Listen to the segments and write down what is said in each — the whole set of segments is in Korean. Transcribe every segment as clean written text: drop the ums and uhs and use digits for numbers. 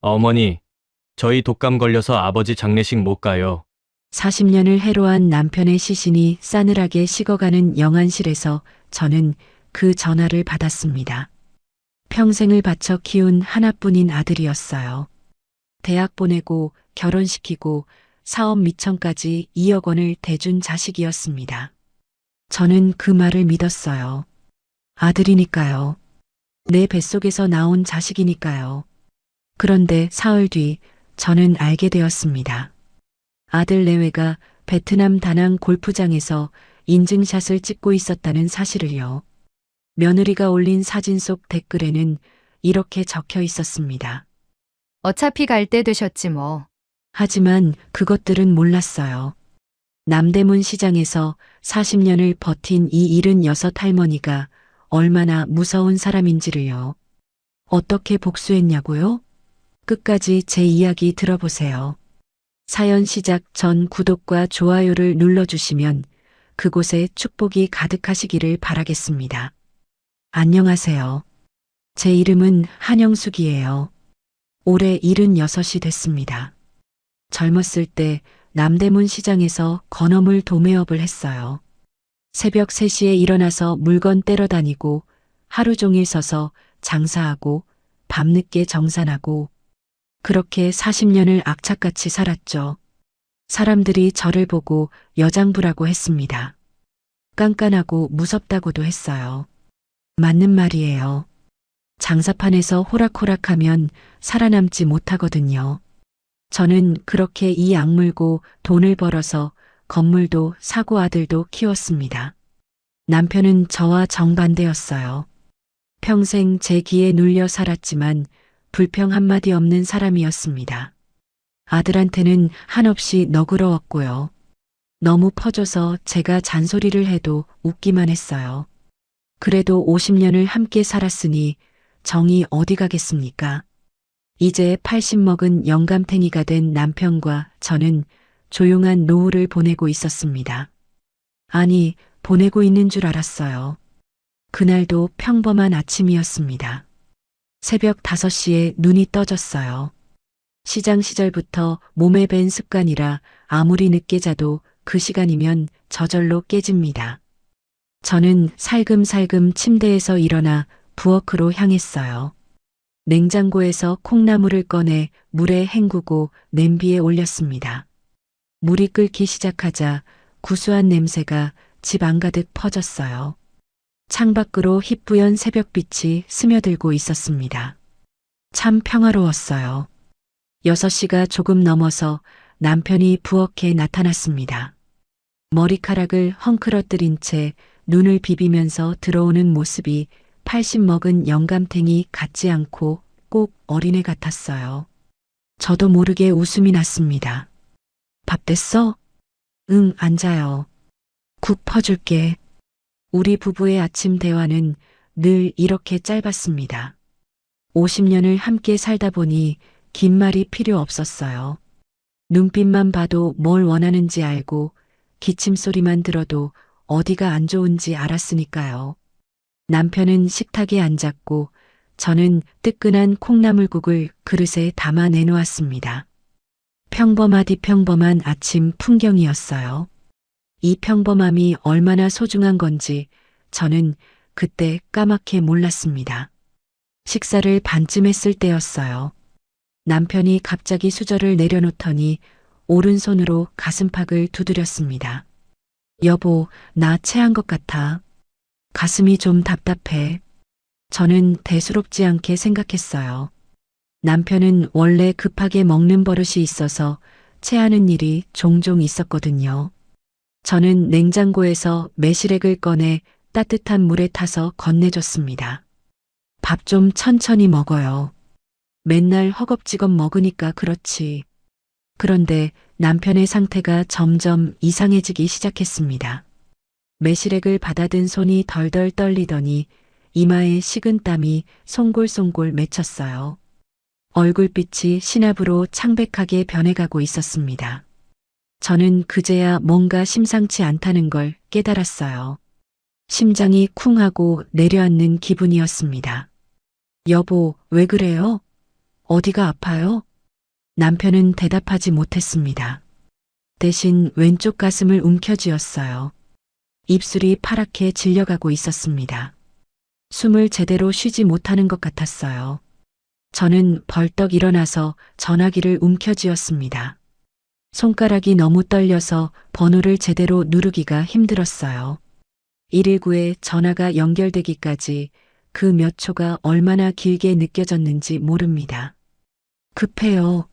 어머니, 저희 독감 걸려서 아버지 장례식 못 가요. 40년을 해로한 남편의 시신이 싸늘하게 식어가는 영안실에서 저는 그 전화를 받았습니다. 평생을 바쳐 키운 하나뿐인 아들이었어요. 대학 보내고 결혼시키고 사업 미천까지 2억 원을 대준 자식이었습니다. 저는 그 말을 믿었어요. 아들이니까요. 내 뱃속에서 나온 자식이니까요. 그런데 사흘 뒤 저는 알게 되었습니다. 아들 내외가 베트남 다낭 골프장에서 인증샷을 찍고 있었다는 사실을요. 며느리가 올린 사진 속 댓글에는 이렇게 적혀 있었습니다. 어차피 갈 때 되셨지 뭐. 하지만 그것들은 몰랐어요. 남대문 시장에서 40년을 버틴 이 76 할머니가 얼마나 무서운 사람인지를요. 어떻게 복수했냐고요? 끝까지 제 이야기 들어보세요. 사연 시작 전 구독과 좋아요를 눌러주시면 그곳에 축복이 가득하시기를 바라겠습니다. 안녕하세요. 제 이름은 한영숙이에요. 올해 76이 됐습니다. 젊었을 때 남대문 시장에서 건어물 도매업을 했어요. 새벽 3시에 일어나서 물건 떼러 다니고 하루 종일 서서 장사하고 밤늦게 정산하고 그렇게 40년을 악착같이 살았죠. 사람들이 저를 보고 여장부라고 했습니다. 깐깐하고 무섭다고도 했어요. 맞는 말이에요. 장사판에서 호락호락하면 살아남지 못하거든요. 저는 그렇게 이 악물고 돈을 벌어서 건물도 사고 아들도 키웠습니다. 남편은 저와 정반대였어요. 평생 제 기에 눌려 살았지만 불평 한마디 없는 사람이었습니다. 아들한테는 한없이 너그러웠고요. 너무 퍼져서 제가 잔소리를 해도 웃기만 했어요. 그래도 50년을 함께 살았으니 정이 어디 가겠습니까? 이제 80 먹은 영감탱이가 된 남편과 저는 조용한 노후를 보내고 있었습니다. 아니, 보내고 있는 줄 알았어요. 그날도 평범한 아침이었습니다. 새벽 5시에 눈이 떠졌어요. 시장 시절부터 몸에 밴 습관이라 아무리 늦게 자도 그 시간이면 저절로 깨집니다. 저는 살금살금 침대에서 일어나 부엌으로 향했어요. 냉장고에서 콩나물을 꺼내 물에 헹구고 냄비에 올렸습니다. 물이 끓기 시작하자 구수한 냄새가 집 안가득 퍼졌어요. 창밖으로 희뿌연 새벽빛이 스며들고 있었습니다. 참 평화로웠어요. 6시가 조금 넘어서 남편이 부엌에 나타났습니다. 머리카락을 헝클어뜨린 채 눈을 비비면서 들어오는 모습이 80 먹은 영감탱이 같지 않고 꼭 어린애 같았어요. 저도 모르게 웃음이 났습니다. 밥 됐어? 응, 앉아요. 국 퍼줄게. 우리 부부의 아침 대화는 늘 이렇게 짧았습니다. 50년을 함께 살다 보니 긴 말이 필요 없었어요. 눈빛만 봐도 뭘 원하는지 알고 기침 소리만 들어도 어디가 안 좋은지 알았으니까요. 남편은 식탁에 앉았고 저는 뜨끈한 콩나물국을 그릇에 담아 내놓았습니다. 평범하디 평범한 아침 풍경이었어요. 이 평범함이 얼마나 소중한 건지 저는 그때 까맣게 몰랐습니다. 식사를 반쯤 했을 때였어요. 남편이 갑자기 수저를 내려놓더니 오른손으로 가슴팍을 두드렸습니다. 여보, 나 체한 것 같아. 가슴이 좀 답답해. 저는 대수롭지 않게 생각했어요. 남편은 원래 급하게 먹는 버릇이 있어서 체하는 일이 종종 있었거든요. 저는 냉장고에서 매실액을 꺼내 따뜻한 물에 타서 건네줬습니다. 밥 좀 천천히 먹어요. 맨날 허겁지겁 먹으니까 그렇지. 그런데 남편의 상태가 점점 이상해지기 시작했습니다. 매실액을 받아든 손이 덜덜 떨리더니 이마에 식은 땀이 송골송골 맺혔어요. 얼굴빛이 신압으로 창백하게 변해가고 있었습니다. 저는 그제야 뭔가 심상치 않다는 걸 깨달았어요. 심장이 쿵 하고 내려앉는 기분이었습니다. 여보, 왜 그래요? 어디가 아파요? 남편은 대답하지 못했습니다. 대신 왼쪽 가슴을 움켜쥐었어요. 입술이 파랗게 질려가고 있었습니다. 숨을 제대로 쉬지 못하는 것 같았어요. 저는 벌떡 일어나서 전화기를 움켜쥐었습니다. 손가락이 너무 떨려서 번호를 제대로 누르기가 힘들었어요. 119에 전화가 연결되기까지 그 몇 초가 얼마나 길게 느껴졌는지 모릅니다. 급해요.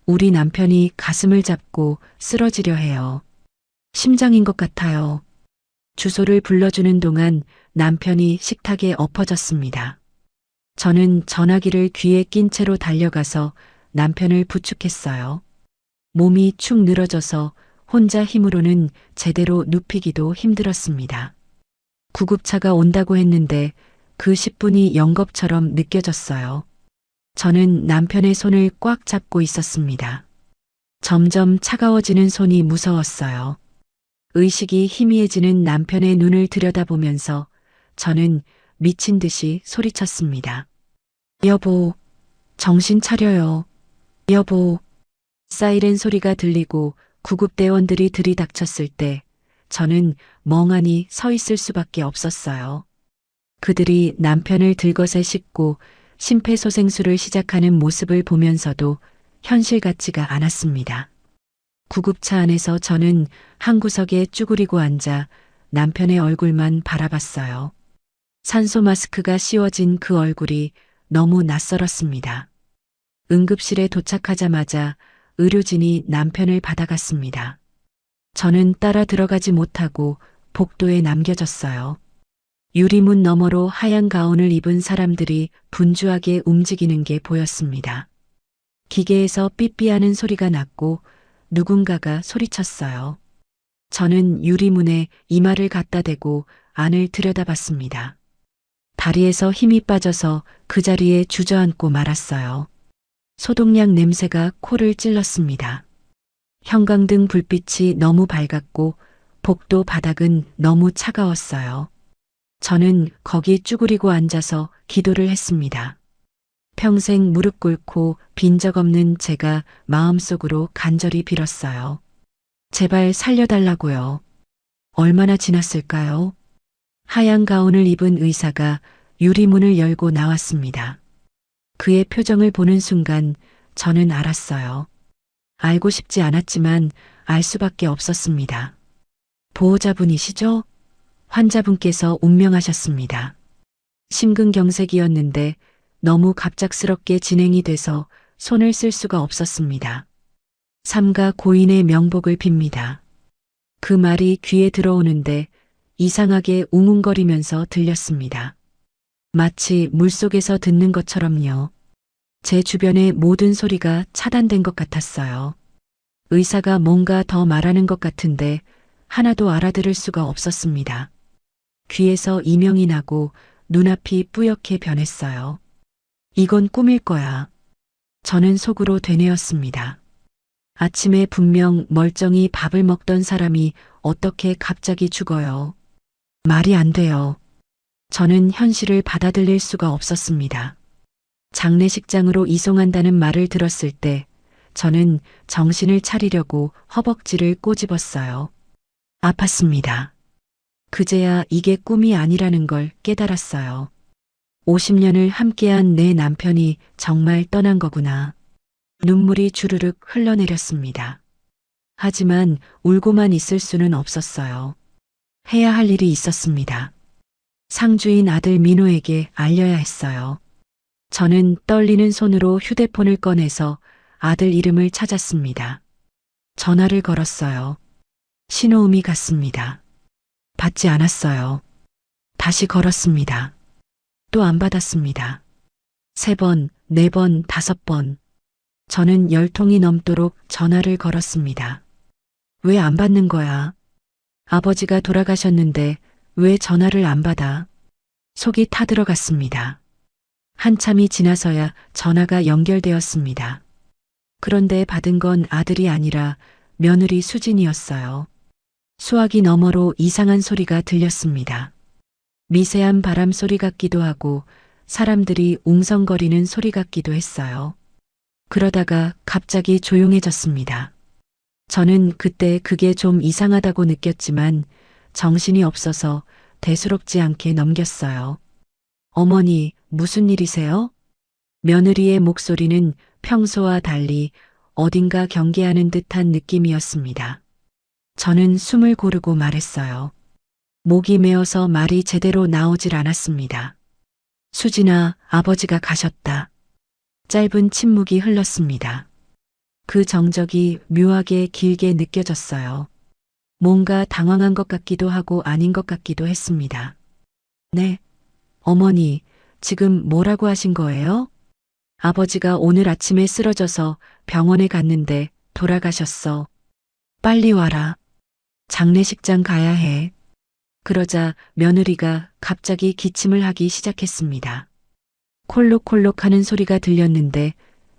우리 남편이 가슴을 잡고 쓰러지려 해요. 심장인 것 같아요. 주소를 불러주는 동안 남편이 식탁에 엎어졌습니다. 저는 전화기를 귀에 낀 채로 달려가서 남편을 부축했어요. 몸이 축 늘어져서 혼자 힘으로는 제대로 눕히기도 힘들었습니다. 구급차가 온다고 했는데 그 10분이 영겁처럼 느껴졌어요. 저는 남편의 손을 꽉 잡고 있었습니다. 점점 차가워지는 손이 무서웠어요. 의식이 희미해지는 남편의 눈을 들여다보면서 저는 미친 듯이 소리쳤습니다. 여보, 정신 차려요. 여보. 사이렌 소리가 들리고 구급대원들이 들이닥쳤을 때 저는 멍하니 서 있을 수밖에 없었어요. 그들이 남편을 들것에 싣고 심폐소생술을 시작하는 모습을 보면서도 현실 같지가 않았습니다. 구급차 안에서 저는 한 구석에 쭈그리고 앉아 남편의 얼굴만 바라봤어요. 산소 마스크가 씌워진 그 얼굴이 너무 낯설었습니다. 응급실에 도착하자마자 의료진이 남편을 받아갔습니다. 저는 따라 들어가지 못하고 복도에 남겨졌어요. 유리문 너머로 하얀 가운을 입은 사람들이 분주하게 움직이는 게 보였습니다. 기계에서 삐삐하는 소리가 났고 누군가가 소리쳤어요. 저는 유리문에 이마를 갖다 대고 안을 들여다봤습니다. 다리에서 힘이 빠져서 그 자리에 주저앉고 말았어요. 소독약 냄새가 코를 찔렀습니다. 형광등 불빛이 너무 밝았고 복도 바닥은 너무 차가웠어요. 저는 거기 쭈그리고 앉아서 기도를 했습니다. 평생 무릎 꿇고 빈 적 없는 제가 마음속으로 간절히 빌었어요. 제발 살려달라고요. 얼마나 지났을까요? 하얀 가운을 입은 의사가 유리문을 열고 나왔습니다. 그의 표정을 보는 순간 저는 알았어요. 알고 싶지 않았지만 알 수밖에 없었습니다. 보호자분이시죠? 환자분께서 운명하셨습니다. 심근경색이었는데 너무 갑작스럽게 진행이 돼서 손을 쓸 수가 없었습니다. 삼가 고인의 명복을 빕니다. 그 말이 귀에 들어오는데 이상하게 웅웅거리면서 들렸습니다. 마치 물속에서 듣는 것처럼요. 제 주변의 모든 소리가 차단된 것 같았어요. 의사가 뭔가 더 말하는 것 같은데 하나도 알아들을 수가 없었습니다. 귀에서 이명이 나고 눈앞이 뿌옇게 변했어요. 이건 꿈일 거야. 저는 속으로 되뇌었습니다. 아침에 분명 멀쩡히 밥을 먹던 사람이 어떻게 갑자기 죽어요. 말이 안 돼요. 저는 현실을 받아들일 수가 없었습니다. 장례식장으로 이송한다는 말을 들었을 때 저는 정신을 차리려고 허벅지를 꼬집었어요. 아팠습니다. 그제야 이게 꿈이 아니라는 걸 깨달았어요. 50년을 함께한 내 남편이 정말 떠난 거구나. 눈물이 주르륵 흘러내렸습니다. 하지만 울고만 있을 수는 없었어요. 해야 할 일이 있었습니다. 상주인 아들 민호에게 알려야 했어요. 저는 떨리는 손으로 휴대폰을 꺼내서 아들 이름을 찾았습니다. 전화를 걸었어요. 신호음이 갔습니다. 받지 않았어요. 다시 걸었습니다. 또 안 받았습니다. 3번, 4번, 5번. 저는 10통이 넘도록 전화를 걸었습니다. 왜 안 받는 거야? 아버지가 돌아가셨는데 왜 전화를 안 받아? 속이 타들어갔습니다. 한참이 지나서야 전화가 연결되었습니다. 그런데 받은 건 아들이 아니라 며느리 수진이었어요. 수화기 너머로 이상한 소리가 들렸습니다. 미세한 바람 소리 같기도 하고 사람들이 웅성거리는 소리 같기도 했어요. 그러다가 갑자기 조용해졌습니다. 저는 그때 그게 좀 이상하다고 느꼈지만 정신이 없어서 대수롭지 않게 넘겼어요. 어머니, 무슨 일이세요? 며느리의 목소리는 평소와 달리 어딘가 경계하는 듯한 느낌이었습니다. 저는 숨을 고르고 말했어요. 목이 메어서 말이 제대로 나오질 않았습니다. 수진아, 아버지가 가셨다. 짧은 침묵이 흘렀습니다. 그 정적이 묘하게 길게 느껴졌어요. 뭔가 당황한 것 같기도 하고 아닌 것 같기도 했습니다. 네. 어머니, 지금 뭐라고 하신 거예요? 아버지가 오늘 아침에 쓰러져서 병원에 갔는데 돌아가셨어. 빨리 와라. 장례식장 가야 해. 그러자 며느리가 갑자기 기침을 하기 시작했습니다. 콜록콜록 하는 소리가 들렸는데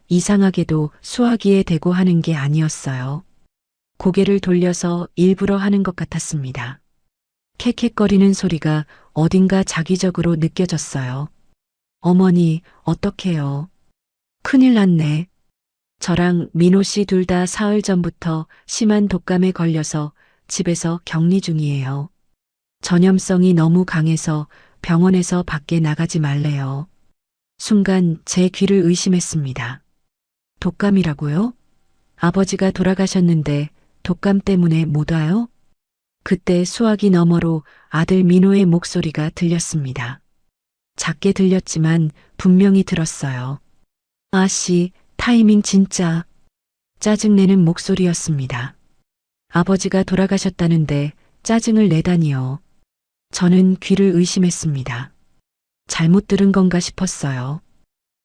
이상하게도 수화기에 대고 하는 게 아니었어요. 고개를 돌려서 일부러 하는 것 같았습니다. 캑캑거리는 소리가 어딘가 자기적으로 느껴졌어요. 어머니, 어떡해요? 큰일 났네. 저랑 민호 씨 둘 다 사흘 전부터 심한 독감에 걸려서 집에서 격리 중이에요. 전염성이 너무 강해서 병원에서 밖에 나가지 말래요. 순간 제 귀를 의심했습니다. 독감이라고요? 아버지가 돌아가셨는데 독감 때문에 못 와요? 그때 수화기 너머로 아들 민호의 목소리가 들렸습니다. 작게 들렸지만 분명히 들었어요. 아씨, 타이밍 진짜. 짜증내는 목소리였습니다. 아버지가 돌아가셨다는데 짜증을 내다니요. 저는 귀를 의심했습니다. 잘못 들은 건가 싶었어요.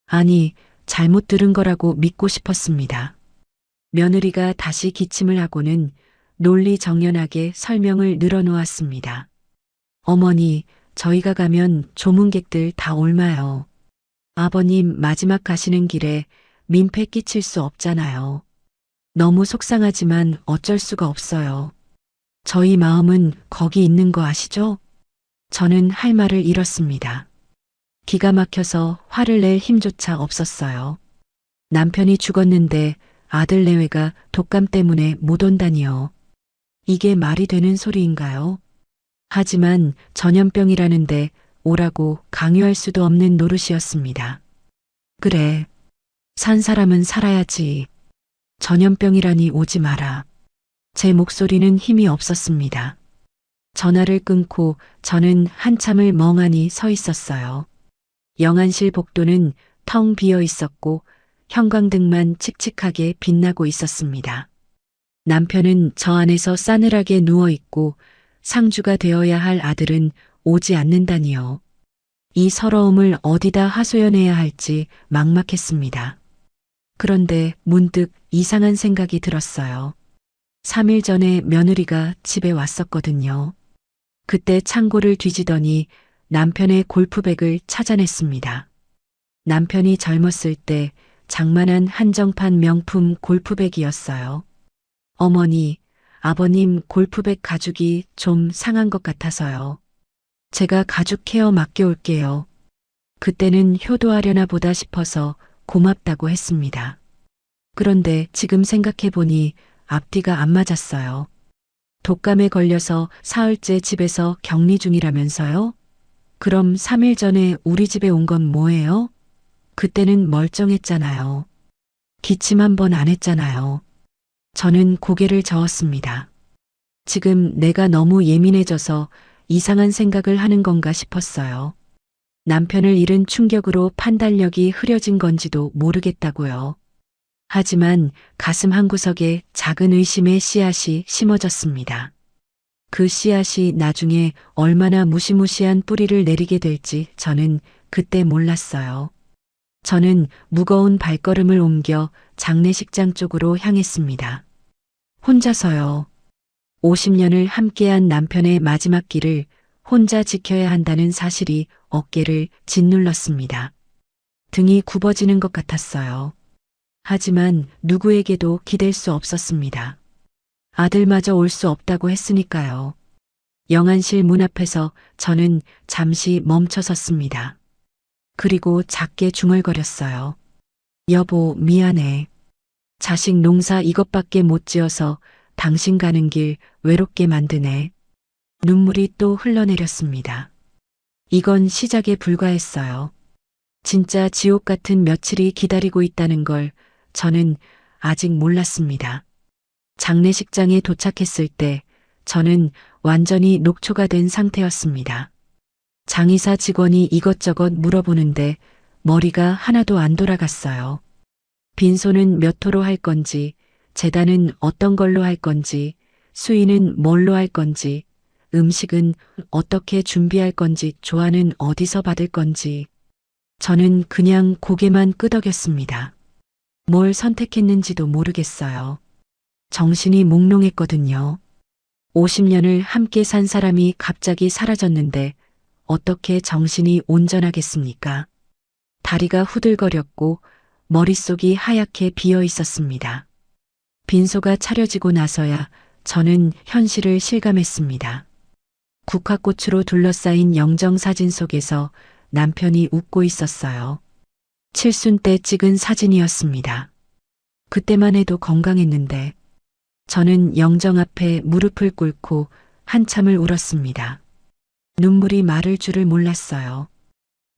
아니, 잘못 들은 거라고 믿고 싶었습니다. 며느리가 다시 기침을 하고는 논리정연하게 설명을 늘어놓았습니다. 어머니, 저희가 가면 조문객들 다 옮아요. 아버님 마지막 가시는 길에 민폐 끼칠 수 없잖아요. 너무 속상하지만 어쩔 수가 없어요. 저희 마음은 거기 있는 거 아시죠? 저는 할 말을 잃었습니다. 기가 막혀서 화를 낼 힘조차 없었어요. 남편이 죽었는데 아들 내외가 독감 때문에 못 온다니요. 이게 말이 되는 소리인가요? 하지만 전염병이라는데 오라고 강요할 수도 없는 노릇이었습니다. 그래. 산 사람은 살아야지. 전염병이라니 오지 마라. 제 목소리는 힘이 없었습니다. 전화를 끊고 저는 한참을 멍하니 서 있었어요. 영안실 복도는 텅 비어 있었고 형광등만 칙칙하게 빛나고 있었습니다. 남편은 저 안에서 싸늘하게 누워 있고 상주가 되어야 할 아들은 오지 않는다니요. 이 서러움을 어디다 하소연해야 할지 막막했습니다. 그런데 문득 이상한 생각이 들었어요. 3일 전에 며느리가 집에 왔었거든요. 그때 창고를 뒤지더니 남편의 골프백을 찾아냈습니다. 남편이 젊었을 때 장만한 한정판 명품 골프백이었어요. 어머니, 아버님 골프백 가죽이 좀 상한 것 같아서요. 제가 가죽 케어 맡겨올게요. 그때는 효도하려나 보다 싶어서 고맙다고 했습니다. 그런데 지금 생각해보니 앞뒤가 안 맞았어요. 독감에 걸려서 사흘째 집에서 격리 중이라면서요? 그럼 3일 전에 우리 집에 온 건 뭐예요? 그때는 멀쩡했잖아요. 기침 한 번 안 했잖아요. 저는 고개를 저었습니다. 지금 내가 너무 예민해져서 이상한 생각을 하는 건가 싶었어요. 남편을 잃은 충격으로 판단력이 흐려진 건지도 모르겠다고요. 하지만 가슴 한구석에 작은 의심의 씨앗이 심어졌습니다. 그 씨앗이 나중에 얼마나 무시무시한 뿌리를 내리게 될지 저는 그때 몰랐어요. 저는 무거운 발걸음을 옮겨 장례식장 쪽으로 향했습니다. 혼자서요. 50년을 함께한 남편의 마지막 길을 혼자 지켜야 한다는 사실이 어깨를 짓눌렀습니다. 등이 굽어지는 것 같았어요. 하지만 누구에게도 기댈 수 없었습니다. 아들마저 올 수 없다고 했으니까요. 영안실 문 앞에서 저는 잠시 멈춰 섰습니다. 그리고 작게 중얼거렸어요. 여보, 미안해. 자식 농사 이것밖에 못 지어서 당신 가는 길 외롭게 만드네. 눈물이 또 흘러내렸습니다. 이건 시작에 불과했어요. 진짜 지옥 같은 며칠이 기다리고 있다는 걸 저는 아직 몰랐습니다. 장례식장에 도착했을 때 저는 완전히 녹초가 된 상태였습니다. 장의사 직원이 이것저것 물어보는데 머리가 하나도 안 돌아갔어요. 빈소는 몇 호로 할 건지, 제단은 어떤 걸로 할 건지, 수의는 뭘로 할 건지, 음식은 어떻게 준비할 건지, 조화는 어디서 받을 건지. 저는 그냥 고개만 끄덕였습니다. 뭘 선택했는지도 모르겠어요. 정신이 몽롱했거든요. 50년을 함께 산 사람이 갑자기 사라졌는데 어떻게 정신이 온전하겠습니까? 다리가 후들거렸고 머릿속이 하얗게 비어 있었습니다. 빈소가 차려지고 나서야 저는 현실을 실감했습니다. 국화꽃으로 둘러싸인 영정사진 속에서 남편이 웃고 있었어요. 칠순 때 찍은 사진이었습니다. 그때만 해도 건강했는데 저는 영정 앞에 무릎을 꿇고 한참을 울었습니다. 눈물이 마를 줄을 몰랐어요.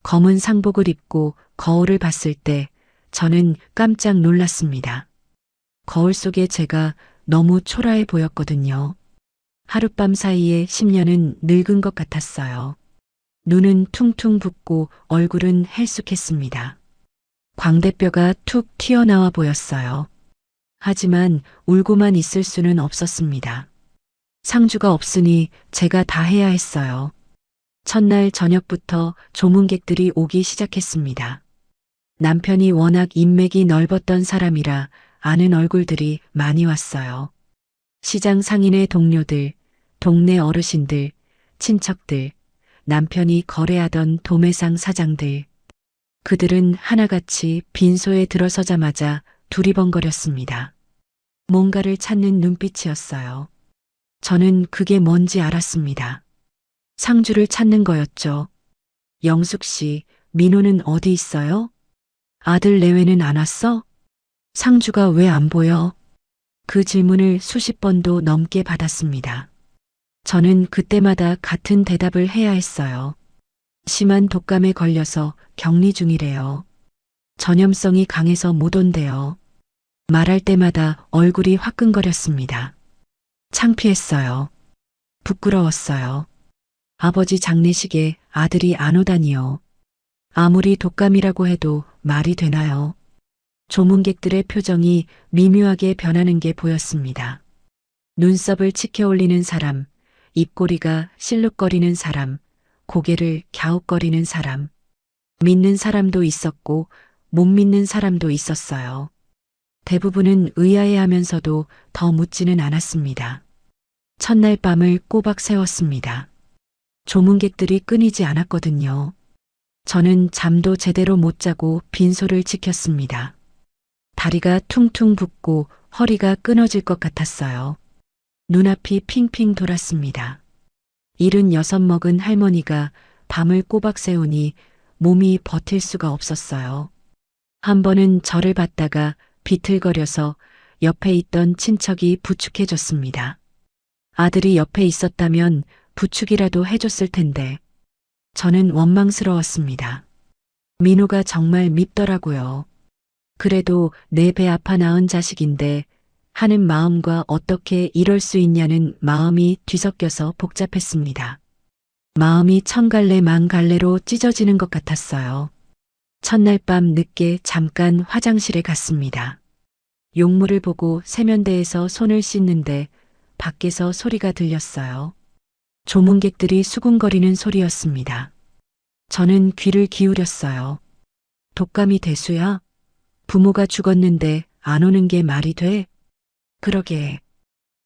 검은 상복을 입고 거울을 봤을 때 저는 깜짝 놀랐습니다. 거울 속에 제가 너무 초라해 보였거든요. 하룻밤 사이에 10년은 늙은 것 같았어요. 눈은 퉁퉁 붓고 얼굴은 헬쑥했습니다. 광대뼈가 툭 튀어나와 보였어요. 하지만 울고만 있을 수는 없었습니다. 상주가 없으니 제가 다 해야 했어요. 첫날 저녁부터 조문객들이 오기 시작했습니다. 남편이 워낙 인맥이 넓었던 사람이라 아는 얼굴들이 많이 왔어요. 시장 상인의 동료들, 동네 어르신들, 친척들, 남편이 거래하던 도매상 사장들. 그들은 하나같이 빈소에 들어서자마자 두리번거렸습니다. 뭔가를 찾는 눈빛이었어요. 저는 그게 뭔지 알았습니다. 상주를 찾는 거였죠. 영숙 씨, 민호는 어디 있어요? 아들 내외는 안 왔어? 상주가 왜 안 보여? 그 질문을 수십 번도 넘게 받았습니다. 저는 그때마다 같은 대답을 해야 했어요. 심한 독감에 걸려서 격리 중이래요. 전염성이 강해서 못 온대요. 말할 때마다 얼굴이 화끈거렸습니다. 창피했어요. 부끄러웠어요. 아버지 장례식에 아들이 안 오다니요. 아무리 독감이라고 해도 말이 되나요? 조문객들의 표정이 미묘하게 변하는 게 보였습니다. 눈썹을 치켜 올리는 사람, 입꼬리가 실룩거리는 사람, 고개를 갸웃거리는 사람. 믿는 사람도 있었고 못 믿는 사람도 있었어요. 대부분은 의아해하면서도 더 묻지는 않았습니다. 첫날 밤을 꼬박 새웠습니다. 조문객들이 끊이지 않았거든요. 저는 잠도 제대로 못 자고 빈소를 지켰습니다. 다리가 퉁퉁 붓고 허리가 끊어질 것 같았어요. 눈앞이 핑핑 돌았습니다. 76 먹은 할머니가 밤을 꼬박 새우니 몸이 버틸 수가 없었어요. 한 번은 저를 봤다가 비틀거려서 옆에 있던 친척이 부축해줬습니다. 아들이 옆에 있었다면 부축이라도 해줬을 텐데 저는 원망스러웠습니다. 민호가 정말 밉더라고요. 그래도 내 배 아파 낳은 자식인데 하는 마음과 어떻게 이럴 수 있냐는 마음이 뒤섞여서 복잡했습니다. 마음이 천갈래 만갈래로 찢어지는 것 같았어요. 첫날 밤 늦게 잠깐 화장실에 갔습니다. 용물을 보고 세면대에서 손을 씻는데 밖에서 소리가 들렸어요. 조문객들이 수군거리는 소리였습니다. 저는 귀를 기울였어요. 독감이 대수야? 부모가 죽었는데 안 오는 게 말이 돼? 그러게.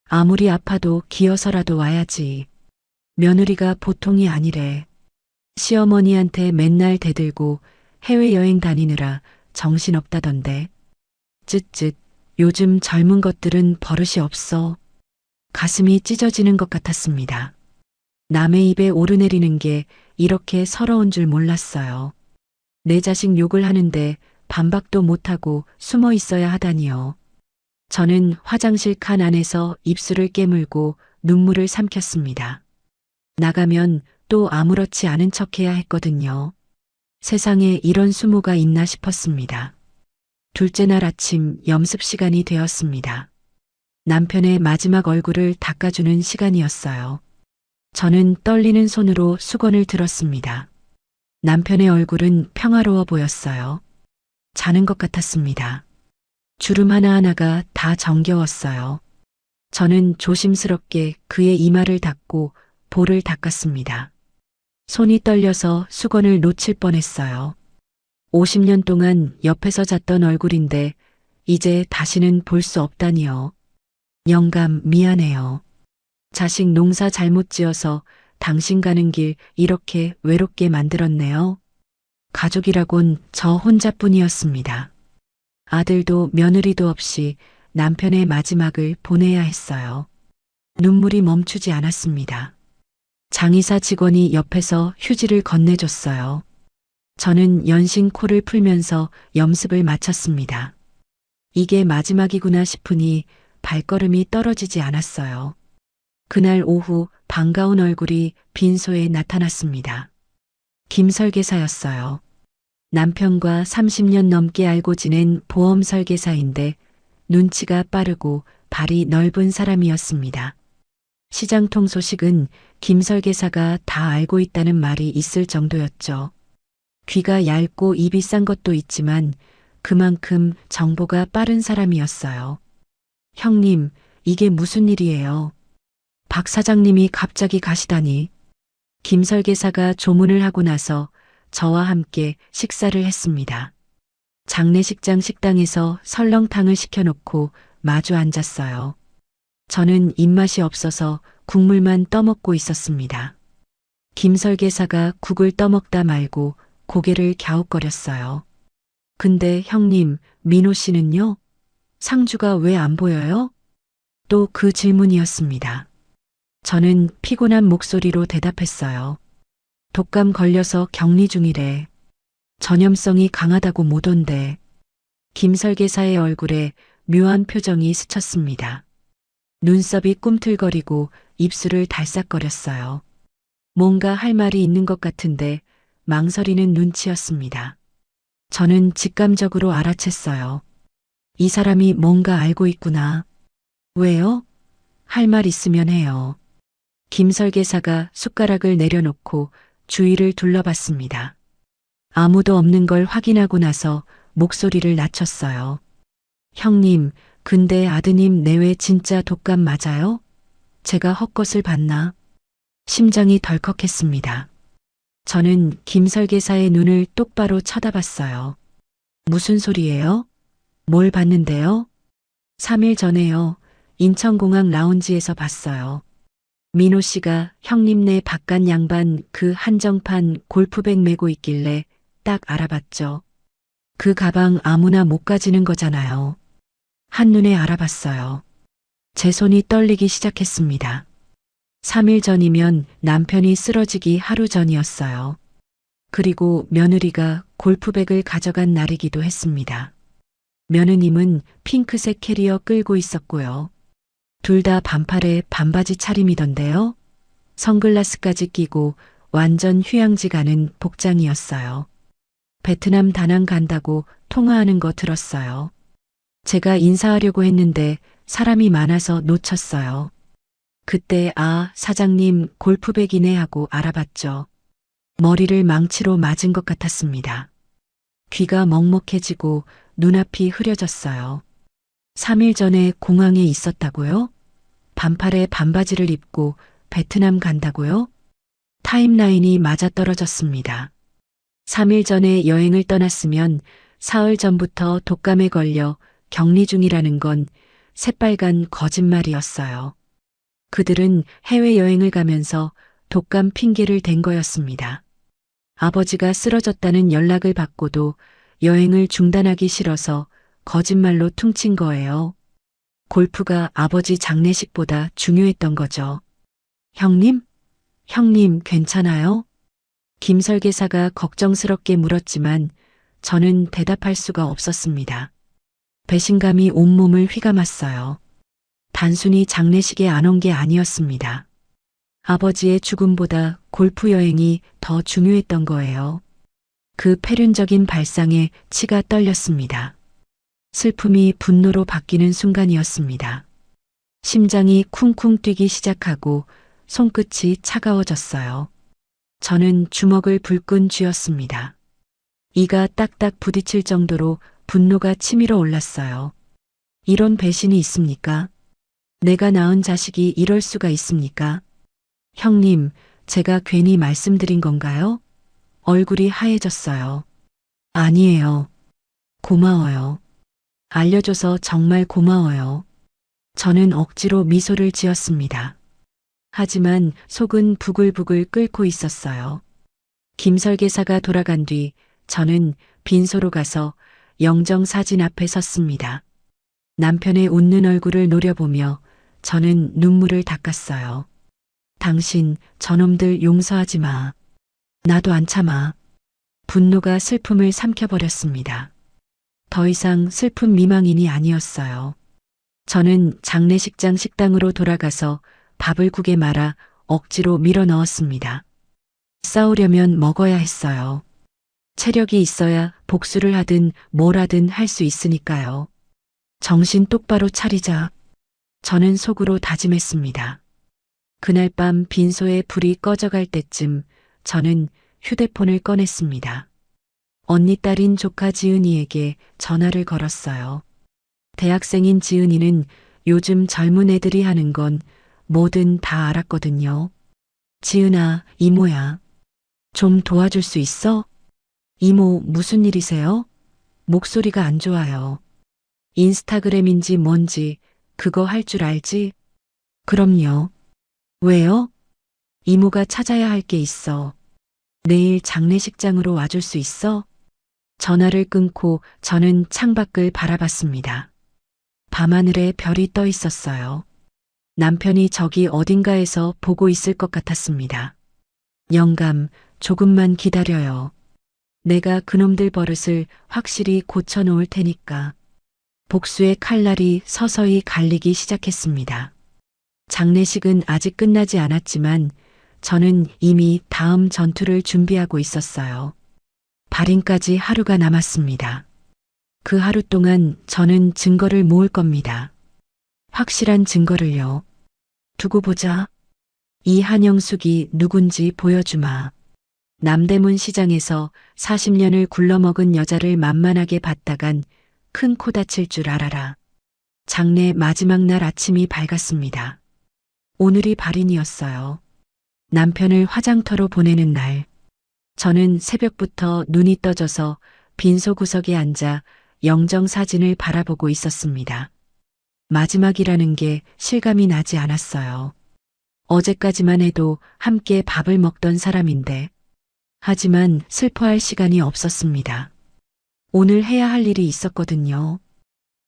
아무리 아파도 기어서라도 와야지. 며느리가 보통이 아니래. 시어머니한테 맨날 대들고 해외여행 다니느라 정신없다던데. 쯧쯧, 요즘 젊은 것들은 버릇이 없어. 가슴이 찢어지는 것 같았습니다. 남의 입에 오르내리는 게 이렇게 서러운 줄 몰랐어요. 내 자식 욕을 하는데 반박도 못하고 숨어 있어야 하다니요. 저는 화장실 칸 안에서 입술을 깨물고 눈물을 삼켰습니다. 나가면 또 아무렇지 않은 척해야 했거든요. 세상에 이런 수모가 있나 싶었습니다. 둘째 날 아침 염습 시간이 되었습니다. 남편의 마지막 얼굴을 닦아주는 시간이었어요. 저는 떨리는 손으로 수건을 들었습니다. 남편의 얼굴은 평화로워 보였어요. 자는 것 같았습니다. 주름 하나하나가 다 정겨웠어요. 저는 조심스럽게 그의 이마를 닦고 볼을 닦았습니다. 손이 떨려서 수건을 놓칠 뻔했어요. 50년 동안 옆에서 잤던 얼굴인데 이제 다시는 볼 수 없다니요. 영감 미안해요. 자식 농사 잘못 지어서 당신 가는 길 이렇게 외롭게 만들었네요. 가족이라곤 저 혼자뿐이었습니다. 아들도 며느리도 없이 남편의 마지막을 보내야 했어요. 눈물이 멈추지 않았습니다. 장의사 직원이 옆에서 휴지를 건네줬어요. 저는 연신 코를 풀면서 염습을 마쳤습니다. 이게 마지막이구나 싶으니 발걸음이 떨어지지 않았어요. 그날 오후 반가운 얼굴이 빈소에 나타났습니다. 김 설계사였어요. 남편과 30년 넘게 알고 지낸 보험 설계사인데 눈치가 빠르고 발이 넓은 사람이었습니다. 시장통 소식은 김 설계사가 다 알고 있다는 말이 있을 정도였죠. 귀가 얇고 입이 싼 것도 있지만 그만큼 정보가 빠른 사람이었어요. 형님, 이게 무슨 일이에요? 박 사장님이 갑자기 가시다니. 김 설계사가 조문을 하고 나서 저와 함께 식사를 했습니다. 장례식장 식당에서 설렁탕을 시켜놓고 마주 앉았어요. 저는 입맛이 없어서 국물만 떠먹고 있었습니다. 김 설계사가 국을 떠먹다 말고 고개를 갸웃거렸어요. 근데 형님, 민호 씨는요? 상주가 왜 안 보여요? 또 그 질문이었습니다. 저는 피곤한 목소리로 대답했어요. 독감 걸려서 격리 중이래. 전염성이 강하다고 못 온대. 김 설계사의 얼굴에 묘한 표정이 스쳤습니다. 눈썹이 꿈틀거리고 입술을 달싹거렸어요. 뭔가 할 말이 있는 것 같은데 망설이는 눈치였습니다. 저는 직감적으로 알아챘어요. 이 사람이 뭔가 알고 있구나. 왜요? 할 말 있으면 해요. 김 설계사가 숟가락을 내려놓고 주위를 둘러봤습니다. 아무도 없는 걸 확인하고 나서 목소리를 낮췄어요. 형님, 근데 아드님 내외 진짜 독감 맞아요? 제가 헛것을 봤나? 심장이 덜컥했습니다. 저는 김 설계사의 눈을 똑바로 쳐다봤어요. 무슨 소리예요? 뭘 봤는데요? 3일 전에요. 인천공항 라운지에서 봤어요. 민호 씨가 형님네 바깥 양반 그 한정판 골프백 메고 있길래 딱 알아봤죠. 그 가방 아무나 못 가지는 거잖아요. 한눈에 알아봤어요. 제 손이 떨리기 시작했습니다. 3일 전이면 남편이 쓰러지기 하루 전이었어요. 그리고 며느리가 골프백을 가져간 날이기도 했습니다. 며느님은 핑크색 캐리어 끌고 있었고요. 둘 다 반팔에 반바지 차림이던데요. 선글라스까지 끼고 완전 휴양지 가는 복장이었어요. 베트남 다낭 간다고 통화하는 거 들었어요. 제가 인사하려고 했는데 사람이 많아서 놓쳤어요. 그때 사장님 골프백이네 하고 알아봤죠. 머리를 망치로 맞은 것 같았습니다. 귀가 먹먹해지고 눈앞이 흐려졌어요. 3일 전에 공항에 있었다고요? 반팔에 반바지를 입고 베트남 간다고요? 타임라인이 맞아떨어졌습니다. 3일 전에 여행을 떠났으면 사흘 전부터 독감에 걸려 격리 중이라는 건 새빨간 거짓말이었어요. 그들은 해외여행을 가면서 독감 핑계를 댄 거였습니다. 아버지가 쓰러졌다는 연락을 받고도 여행을 중단하기 싫어서 거짓말로 퉁친 거예요. 골프가 아버지 장례식보다 중요했던 거죠. 형님? 형님 괜찮아요? 김 설계사가 걱정스럽게 물었지만 저는 대답할 수가 없었습니다. 배신감이 온몸을 휘감았어요. 단순히 장례식에 안 온 게 아니었습니다. 아버지의 죽음보다 골프 여행이 더 중요했던 거예요. 그 폐륜적인 발상에 치가 떨렸습니다. 슬픔이 분노로 바뀌는 순간이었습니다. 심장이 쿵쿵 뛰기 시작하고 손끝이 차가워졌어요. 저는 주먹을 불끈 쥐었습니다. 이가 딱딱 부딪힐 정도로 분노가 치밀어 올랐어요. 이런 배신이 있습니까? 내가 낳은 자식이 이럴 수가 있습니까? 형님, 제가 괜히 말씀드린 건가요? 얼굴이 하얘졌어요. 아니에요. 고마워요. 알려줘서 정말 고마워요. 저는 억지로 미소를 지었습니다. 하지만 속은 부글부글 끓고 있었어요. 김설계사가 돌아간 뒤 저는 빈소로 가서 영정 사진 앞에 섰습니다. 남편의 웃는 얼굴을 노려보며 저는 눈물을 닦았어요. 당신 저놈들 용서하지 마. 나도 안 참아. 분노가 슬픔을 삼켜버렸습니다. 더 이상 슬픈 미망인이 아니었어요. 저는 장례식장 식당으로 돌아가서 밥을 국에 말아 억지로 밀어 넣었습니다. 싸우려면 먹어야 했어요. 체력이 있어야 복수를 하든 뭘 하든 할 수 있으니까요. 정신 똑바로 차리자. 저는 속으로 다짐했습니다. 그날 밤 빈소에 불이 꺼져갈 때쯤 저는 휴대폰을 꺼냈습니다. 언니 딸인 조카 지은이에게 전화를 걸었어요. 대학생인 지은이는 요즘 젊은 애들이 하는 건 뭐든 다 알았거든요. 지은아, 이모야. 좀 도와줄 수 있어? 이모, 무슨 일이세요? 목소리가 안 좋아요. 인스타그램인지 뭔지 그거 할 줄 알지? 그럼요. 왜요? 이모가 찾아야 할 게 있어. 내일 장례식장으로 와줄 수 있어? 전화를 끊고 저는 창밖을 바라봤습니다. 밤하늘에 별이 떠 있었어요. 남편이 저기 어딘가에서 보고 있을 것 같았습니다. 영감, 조금만 기다려요. 내가 그놈들 버릇을 확실히 고쳐놓을 테니까. 복수의 칼날이 서서히 갈리기 시작했습니다. 장례식은 아직 끝나지 않았지만 저는 이미 다음 전투를 준비하고 있었어요. 발인까지 하루가 남았습니다. 그 하루 동안 저는 증거를 모을 겁니다. 확실한 증거를요. 두고 보자. 이 한영숙이 누군지 보여주마. 남대문 시장에서 40년을 굴러먹은 여자를 만만하게 봤다간 큰 코 다칠 줄 알아라. 장례 마지막 날 아침이 밝았습니다. 오늘이 발인이었어요. 남편을 화장터로 보내는 날. 저는 새벽부터 눈이 떠져서 빈소 구석에 앉아 영정 사진을 바라보고 있었습니다. 마지막이라는 게 실감이 나지 않았어요. 어제까지만 해도 함께 밥을 먹던 사람인데. 하지만 슬퍼할 시간이 없었습니다. 오늘 해야 할 일이 있었거든요.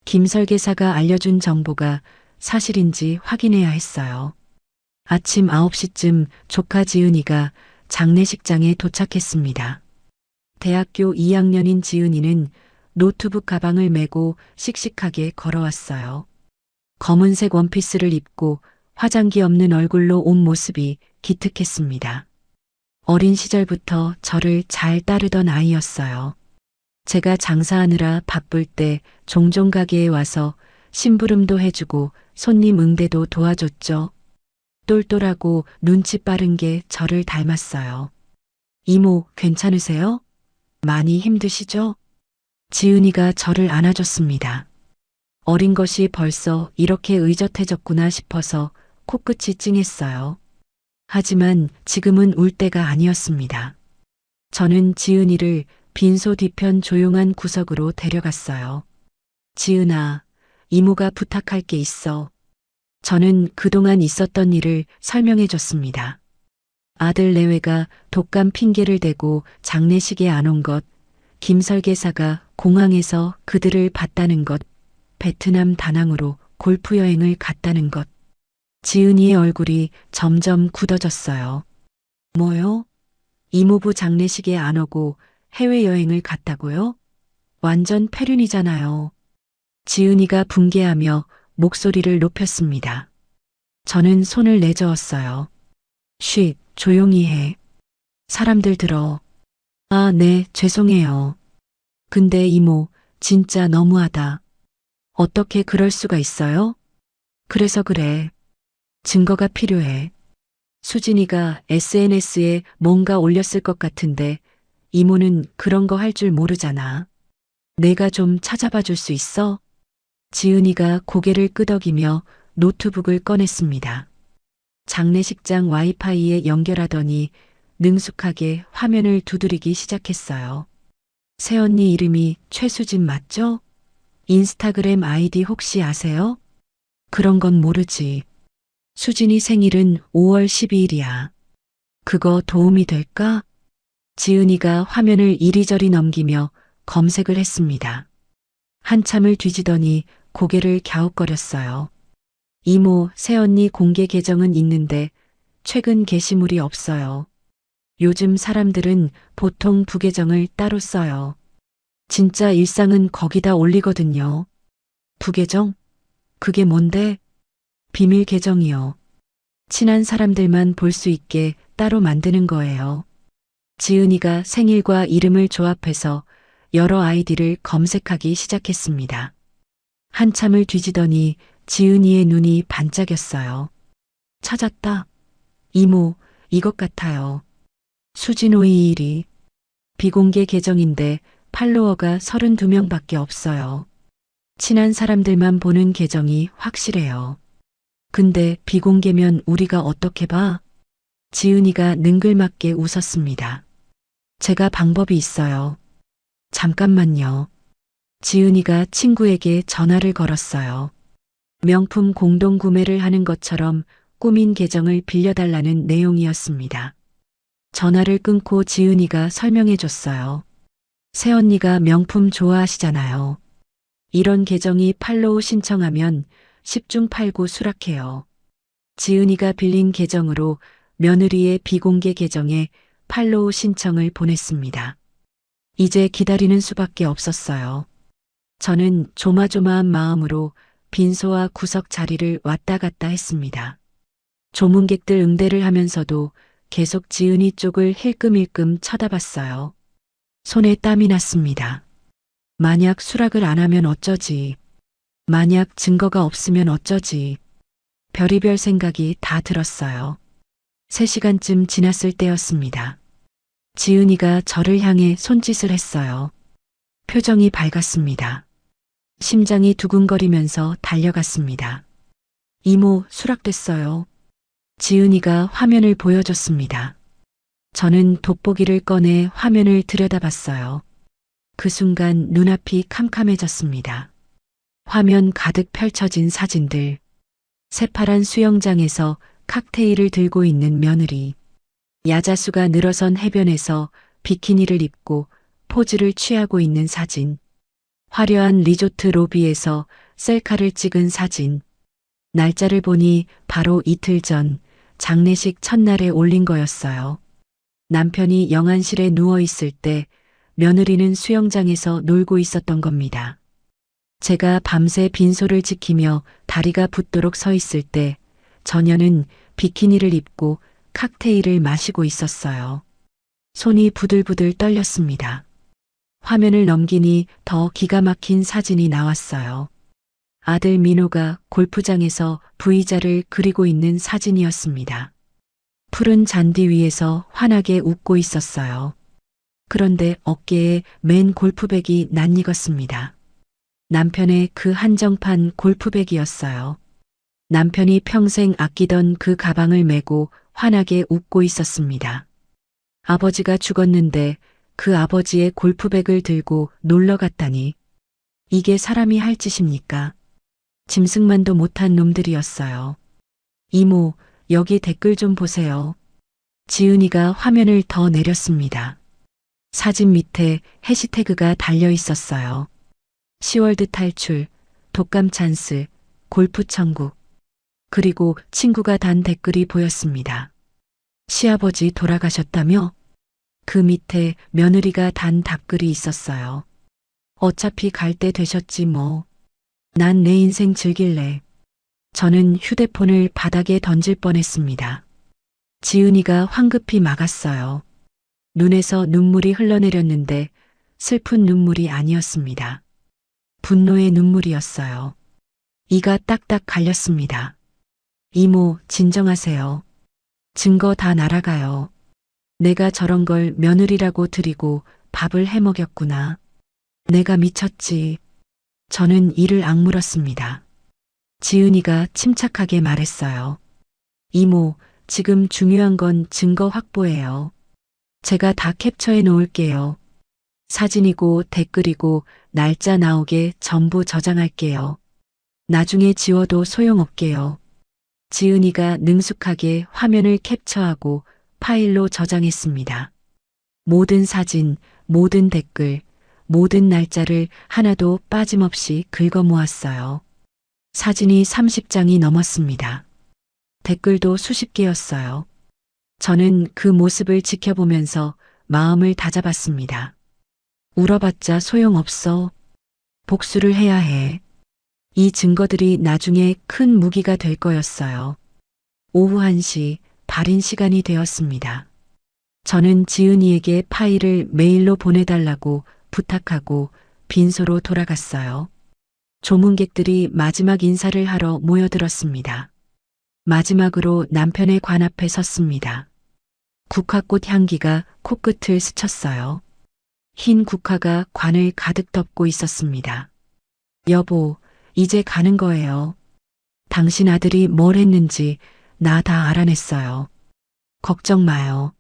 김설계사가 알려준 정보가 사실인지 확인해야 했어요. 아침 9시쯤 조카 지은이가 장례식장에 도착했습니다. 대학교 2학년인 지은이는 노트북 가방을 메고 씩씩하게 걸어왔어요. 검은색 원피스를 입고 화장기 없는 얼굴로 온 모습이 기특했습니다. 어린 시절부터 저를 잘 따르던 아이였어요. 제가 장사하느라 바쁠 때 종종 가게에 와서 심부름도 해주고 손님 응대도 도와줬죠. 똘똘하고 눈치 빠른 게 저를 닮았어요. 이모, 괜찮으세요? 많이 힘드시죠? 지은이가 저를 안아줬습니다. 어린 것이 벌써 이렇게 의젓해졌구나 싶어서 코끝이 찡했어요. 하지만 지금은 울 때가 아니었습니다. 저는 지은이를 빈소 뒤편 조용한 구석으로 데려갔어요. 지은아, 이모가 부탁할 게 있어. 저는 그동안 있었던 일을 설명해 줬습니다. 아들 내외가 독감 핑계를 대고 장례식에 안 온 것, 김설계사가 공항에서 그들을 봤다는 것, 베트남 다낭으로 골프 여행을 갔다는 것. 지은이의 얼굴이 점점 굳어졌어요. 뭐요? 이모부 장례식에 안 오고 해외여행을 갔다고요? 완전 폐륜이잖아요. 지은이가 붕괴하며 목소리를 높였습니다. 저는 손을 내저었어요. 쉿, 조용히 해. 사람들 들어. 아, 네, 죄송해요. 근데 이모, 진짜 너무하다. 어떻게 그럴 수가 있어요? 그래서 그래. 증거가 필요해. 수진이가 SNS에 뭔가 올렸을 것 같은데 이모는 그런 거 할 줄 모르잖아. 내가 좀 찾아봐 줄 수 있어? 지은이가 고개를 끄덕이며 노트북을 꺼냈습니다. 장례식장 와이파이에 연결하더니 능숙하게 화면을 두드리기 시작했어요. 새언니 이름이 최수진 맞죠? 인스타그램 아이디 혹시 아세요? 그런 건 모르지. 수진이 생일은 5월 12일이야. 그거 도움이 될까? 지은이가 화면을 이리저리 넘기며 검색을 했습니다. 한참을 뒤지더니 고개를 갸웃거렸어요. 이모, 새언니 공개 계정은 있는데 최근 게시물이 없어요. 요즘 사람들은 보통 부계정을 따로 써요. 진짜 일상은 거기다 올리거든요. 부계정? 그게 뭔데? 비밀 계정이요. 친한 사람들만 볼 수 있게 따로 만드는 거예요. 지은이가 생일과 이름을 조합해서 여러 아이디를 검색하기 시작했습니다. 한참을 뒤지더니 지은이의 눈이 반짝였어요. 찾았다. 이모, 이것 같아요. 수진오이일이 비공개 계정인데 팔로워가 32명밖에 없어요. 친한 사람들만 보는 계정이 확실해요. 근데 비공개면 우리가 어떻게 봐? 지은이가 능글맞게 웃었습니다. 제가 방법이 있어요. 잠깐만요. 지은이가 친구에게 전화를 걸었어요. 명품 공동 구매를 하는 것처럼 꾸민 계정을 빌려달라는 내용이었습니다. 전화를 끊고 지은이가 설명해 줬어요. 새언니가 명품 좋아하시잖아요. 이런 계정이 팔로우 신청하면 10중 8구 수락해요. 지은이가 빌린 계정으로 며느리의 비공개 계정에 팔로우 신청을 보냈습니다. 이제 기다리는 수밖에 없었어요. 저는 조마조마한 마음으로 빈소와 구석 자리를 왔다 갔다 했습니다. 조문객들 응대를 하면서도 계속 지은이 쪽을 힐끔힐끔 쳐다봤어요. 손에 땀이 났습니다. 만약 수락을 안 하면 어쩌지? 만약 증거가 없으면 어쩌지? 별의별 생각이 다 들었어요. 3시간쯤 지났을 때였습니다. 지은이가 저를 향해 손짓을 했어요. 표정이 밝았습니다. 심장이 두근거리면서 달려갔습니다. 이모, 수락됐어요. 지은이가 화면을 보여줬습니다. 저는 돋보기를 꺼내 화면을 들여다봤어요. 그 순간 눈앞이 캄캄해졌습니다. 화면 가득 펼쳐진 사진들. 새파란 수영장에서 칵테일을 들고 있는 며느리. 야자수가 늘어선 해변에서 비키니를 입고 포즈를 취하고 있는 사진. 화려한 리조트 로비에서 셀카를 찍은 사진. 날짜를 보니 바로 이틀 전 장례식 첫날에 올린 거였어요. 남편이 영안실에 누워 있을 때 며느리는 수영장에서 놀고 있었던 겁니다. 제가 밤새 빈소를 지키며 다리가 붓도록 서 있을 때 저녀는 비키니를 입고 칵테일을 마시고 있었어요. 손이 부들부들 떨렸습니다. 화면을 넘기니 더 기가 막힌 사진이 나왔어요. 아들 민호가 골프장에서 V자를 그리고 있는 사진이었습니다. 푸른 잔디 위에서 환하게 웃고 있었어요. 그런데 어깨에 맨 골프백이 낯익었습니다. 남편의 그 한정판 골프백이었어요. 남편이 평생 아끼던 그 가방을 메고 환하게 웃고 있었습니다. 아버지가 죽었는데 그 아버지의 골프백을 들고 놀러 갔다니. 이게 사람이 할 짓입니까? 짐승만도 못한 놈들이었어요. 이모, 여기 댓글 좀 보세요. 지은이가 화면을 더 내렸습니다. 사진 밑에 해시태그가 달려 있었어요. 시월드 탈출, 독감 찬스, 골프 천국. 그리고 친구가 단 댓글이 보였습니다. 시아버지 돌아가셨다며? 그 밑에 며느리가 단 답글이 있었어요. 어차피 갈 때 되셨지 뭐. 난 내 인생 즐길래. 저는 휴대폰을 바닥에 던질 뻔했습니다. 지은이가 황급히 막았어요. 눈에서 눈물이 흘러내렸는데 슬픈 눈물이 아니었습니다. 분노의 눈물이었어요. 이가 딱딱 갈렸습니다. 이모, 진정하세요. 증거 다 날아가요. 내가 저런 걸 며느리라고 드리고 밥을 해 먹였구나. 내가 미쳤지. 저는 이를 악물었습니다. 지은이가 침착하게 말했어요. 이모, 지금 중요한 건 증거 확보예요. 제가 다 캡처해 놓을게요. 사진이고 댓글이고 날짜 나오게 전부 저장할게요. 나중에 지워도 소용없게요. 지은이가 능숙하게 화면을 캡처하고 파일로 저장했습니다. 모든 사진, 모든 댓글, 모든 날짜를 하나도 빠짐없이 긁어 모았어요. 사진이 30장이 넘었습니다. 댓글도 수십 개였어요. 저는 그 모습을 지켜보면서 마음을 다잡았습니다. 울어봤자 소용없어. 복수를 해야 해. 이 증거들이 나중에 큰 무기가 될 거였어요. 오후 1시 발인 시간이 되었습니다. 저는 지은이에게 파일을 메일로 보내달라고 부탁하고 빈소로 돌아갔어요. 조문객들이 마지막 인사를 하러 모여들었습니다. 마지막으로 남편의 관 앞에 섰습니다. 국화꽃 향기가 코끝을 스쳤어요. 흰 국화가 관을 가득 덮고 있었습니다. 여보, 이제 가는 거예요. 당신 아들이 뭘 했는지 나 다 알아냈어요. 걱정 마요.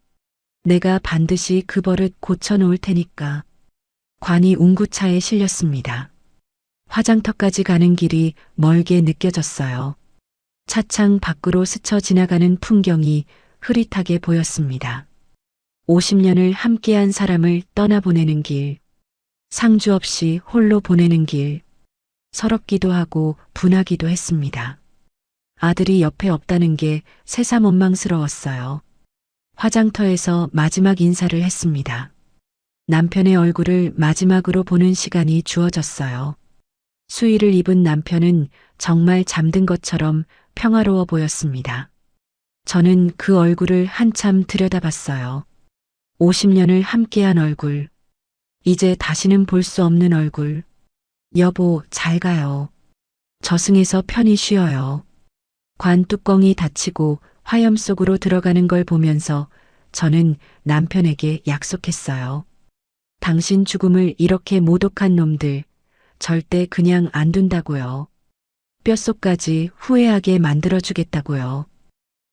내가 반드시 그 버릇 고쳐놓을 테니까. 관이 운구차에 실렸습니다. 화장터까지 가는 길이 멀게 느껴졌어요. 차창 밖으로 스쳐 지나가는 풍경이 흐릿하게 보였습니다. 50년을 함께한 사람을 떠나보내는 길, 상주 없이 홀로 보내는 길, 서럽기도 하고 분하기도 했습니다. 아들이 옆에 없다는 게 새삼 원망스러웠어요. 화장터에서 마지막 인사를 했습니다. 남편의 얼굴을 마지막으로 보는 시간이 주어졌어요. 수의를 입은 남편은 정말 잠든 것처럼 평화로워 보였습니다. 저는 그 얼굴을 한참 들여다봤어요. 50년을 함께한 얼굴. 이제 다시는 볼 수 없는 얼굴. 여보, 잘 가요. 저승에서 편히 쉬어요. 관 뚜껑이 닫히고 화염 속으로 들어가는 걸 보면서 저는 남편에게 약속했어요. 당신 죽음을 이렇게 모독한 놈들 절대 그냥 안 둔다고요. 뼛속까지 후회하게 만들어주겠다고요.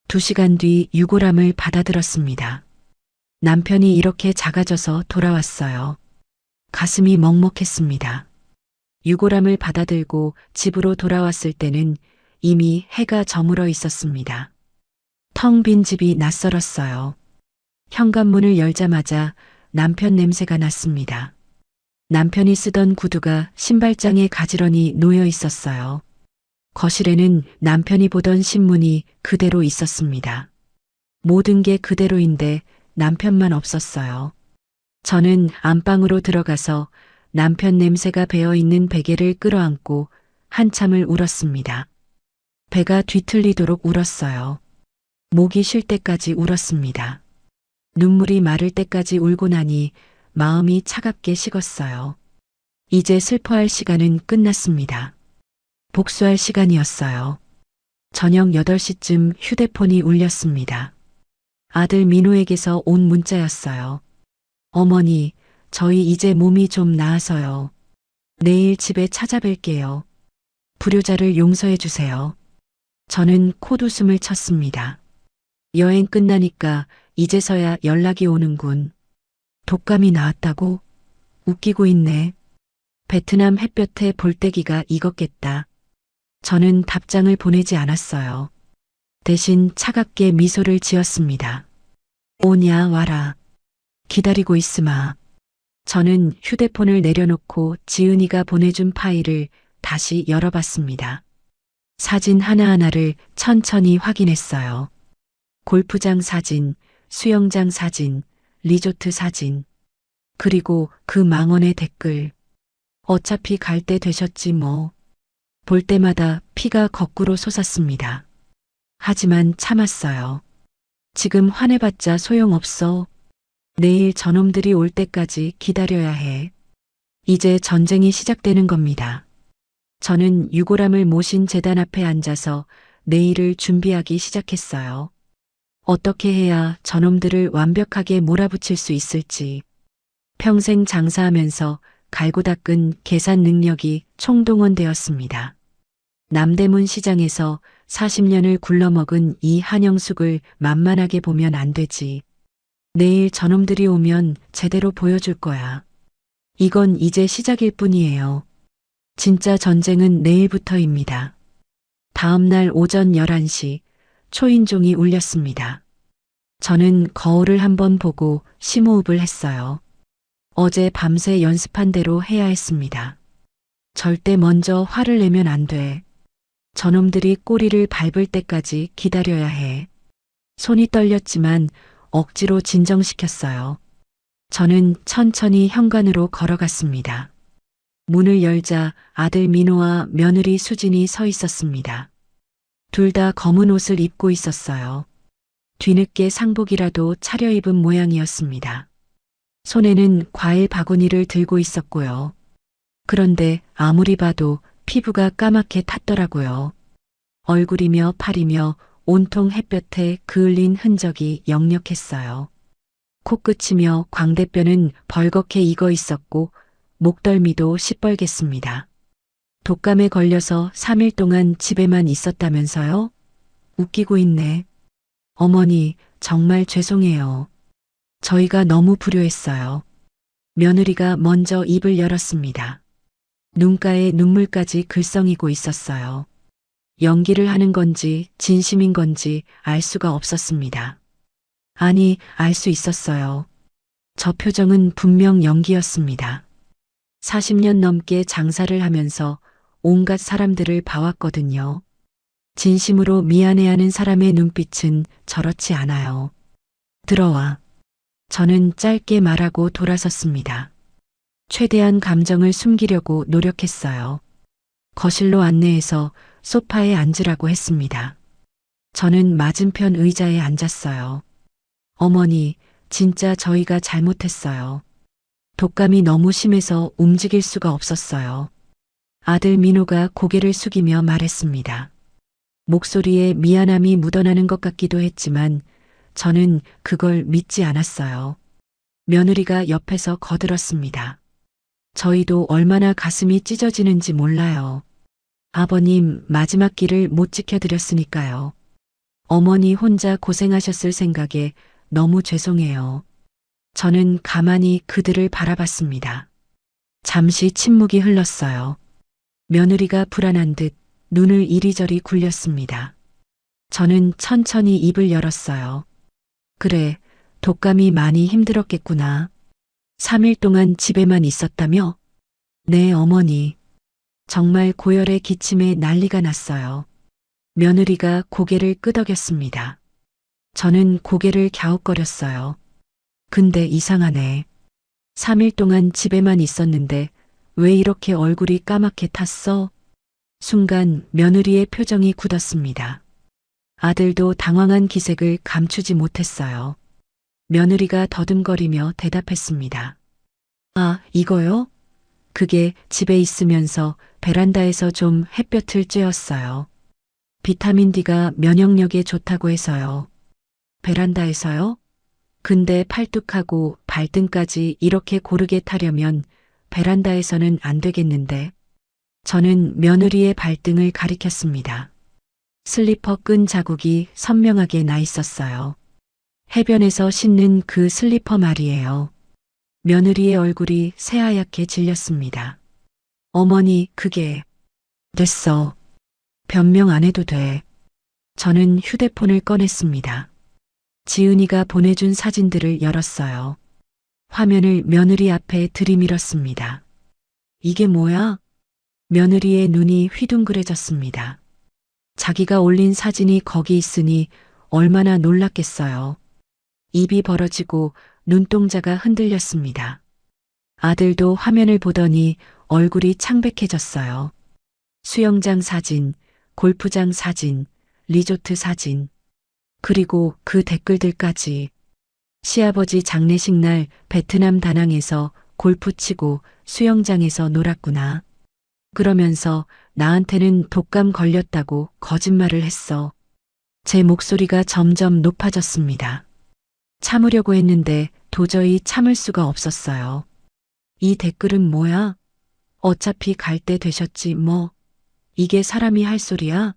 2시간 뒤 유골함을 받아들었습니다. 남편이 이렇게 작아져서 돌아왔어요. 가슴이 먹먹했습니다. 유골함을 받아들고 집으로 돌아왔을 때는 이미 해가 저물어 있었습니다. 텅 빈 집이 낯설었어요. 현관문을 열자마자 남편 냄새가 났습니다. 남편이 쓰던 구두가 신발장에 가지런히 놓여 있었어요. 거실에는 남편이 보던 신문이 그대로 있었습니다. 모든 게 그대로인데 남편만 없었어요. 저는 안방으로 들어가서 남편 냄새가 배어 있는 베개를 끌어안고 한참을 울었습니다. 배가 뒤틀리도록 울었어요. 목이 쉴 때까지 울었습니다. 눈물이 마를 때까지 울고 나니 마음이 차갑게 식었어요. 이제 슬퍼할 시간은 끝났습니다. 복수할 시간이었어요. 저녁 8시쯤 휴대폰이 울렸습니다. 아들 민호에게서 온 문자였어요. 어머니, 저희 이제 몸이 좀 나아서요. 내일 집에 찾아뵐게요. 불효자를 용서해 주세요. 저는 콧웃음을 쳤습니다. 여행 끝나니까 이제서야 연락이 오는군. 독감이 나았다고? 웃기고 있네. 베트남 햇볕에 볼때기가 익었겠다. 저는 답장을 보내지 않았어요. 대신 차갑게 미소를 지었습니다. 오냐 와라. 기다리고 있으마. 저는 휴대폰을 내려놓고 지은이가 보내준 파일을 다시 열어봤습니다. 사진 하나하나를 천천히 확인했어요. 골프장 사진, 수영장 사진, 리조트 사진, 그리고 그 망언의 댓글. 어차피 갈 때 되셨지 뭐. 볼 때마다 피가 거꾸로 솟았습니다. 하지만 참았어요. 지금 화내봤자 소용없어. 내일 저놈들이 올 때까지 기다려야 해. 이제 전쟁이 시작되는 겁니다. 저는 유골함을 모신 제단 앞에 앉아서 내일을 준비하기 시작했어요. 어떻게 해야 저놈들을 완벽하게 몰아붙일 수 있을지. 평생 장사하면서 갈고 닦은 계산 능력이 총동원되었습니다. 남대문 시장에서 40년을 굴러먹은 이 한영숙을 만만하게 보면 안 되지. 내일 저놈들이 오면 제대로 보여줄 거야. 이건 이제 시작일 뿐이에요. 진짜 전쟁은 내일부터입니다. 다음 날 오전 11시 초인종이 울렸습니다. 저는 거울을 한번 보고 심호흡을 했어요. 어제 밤새 연습한 대로 해야 했습니다. 절대 먼저 화를 내면 안 돼. 저놈들이 꼬리를 밟을 때까지 기다려야 해. 손이 떨렸지만 억지로 진정시켰어요. 저는 천천히 현관으로 걸어갔습니다. 문을 열자 아들 민호와 며느리 수진이 서 있었습니다. 둘 다 검은 옷을 입고 있었어요. 뒤늦게 상복이라도 차려입은 모양이었습니다. 손에는 과일 바구니를 들고 있었고요. 그런데 아무리 봐도 피부가 까맣게 탔더라고요. 얼굴이며 팔이며 온통 햇볕에 그을린 흔적이 역력했어요. 코끝이며 광대뼈는 벌겋게 익어 있었고 목덜미도 시뻘갰습니다. 독감에 걸려서 3일 동안 집에만 있었다면서요? 웃기고 있네. 어머니, 정말 죄송해요. 저희가 너무 불효했어요. 며느리가 먼저 입을 열었습니다. 눈가에 눈물까지 글썽이고 있었어요. 연기를 하는 건지 진심인 건지 알 수가 없었습니다. 아니, 알 수 있었어요. 저 표정은 분명 연기였습니다. 40년 넘게 장사를 하면서 온갖 사람들을 봐왔거든요. 진심으로 미안해하는 사람의 눈빛은 저렇지 않아요. 들어와. 저는 짧게 말하고 돌아섰습니다. 최대한 감정을 숨기려고 노력했어요. 거실로 안내해서 소파에 앉으라고 했습니다. 저는 맞은편 의자에 앉았어요. 어머니, 진짜 저희가 잘못했어요. 독감이 너무 심해서 움직일 수가 없었어요. 아들 민호가 고개를 숙이며 말했습니다. 목소리에 미안함이 묻어나는 것 같기도 했지만 저는 그걸 믿지 않았어요. 며느리가 옆에서 거들었습니다. 저희도 얼마나 가슴이 찢어지는지 몰라요. 아버님 마지막 길을 못 지켜드렸으니까요. 어머니 혼자 고생하셨을 생각에 너무 죄송해요. 저는 가만히 그들을 바라봤습니다. 잠시 침묵이 흘렀어요. 며느리가 불안한 듯 눈을 이리저리 굴렸습니다. 저는 천천히 입을 열었어요. 그래, 독감이 많이 힘들었겠구나. 3일 동안 집에만 있었다며? 네, 어머니. 정말 고열의 기침에 난리가 났어요. 며느리가 고개를 끄덕였습니다. 저는 고개를 갸웃거렸어요. 근데 이상하네. 3일 동안 집에만 있었는데 왜 이렇게 얼굴이 까맣게 탔어? 순간 며느리의 표정이 굳었습니다. 아들도 당황한 기색을 감추지 못했어요. 며느리가 더듬거리며 대답했습니다. 아, 이거요? 그게 집에 있으면서 베란다에서 좀 햇볕을 쬐었어요. 비타민 D가 면역력에 좋다고 해서요. 베란다에서요? 근데 팔뚝하고 발등까지 이렇게 고르게 타려면 베란다에서는 안 되겠는데. 저는 며느리의 발등을 가리켰습니다. 슬리퍼 끈 자국이 선명하게 나 있었어요. 해변에서 신는 그 슬리퍼 말이에요. 며느리의 얼굴이 새하얗게 질렸습니다. 어머니, 그게... 됐어. 변명 안 해도 돼. 저는 휴대폰을 꺼냈습니다. 지은이가 보내준 사진들을 열었어요. 화면을 며느리 앞에 들이밀었습니다. 이게 뭐야? 며느리의 눈이 휘둥그레졌습니다. 자기가 올린 사진이 거기 있으니 얼마나 놀랐겠어요. 입이 벌어지고 눈동자가 흔들렸습니다. 아들도 화면을 보더니 얼굴이 창백해졌어요. 수영장 사진, 골프장 사진, 리조트 사진, 그리고 그 댓글들까지. 시아버지 장례식 날 베트남 다낭에서 골프 치고 수영장에서 놀았구나. 그러면서 나한테는 독감 걸렸다고 거짓말을 했어. 제 목소리가 점점 높아졌습니다. 참으려고 했는데 도저히 참을 수가 없었어요. 이 댓글은 뭐야? 어차피 갈 때 되셨지 뭐. 이게 사람이 할 소리야?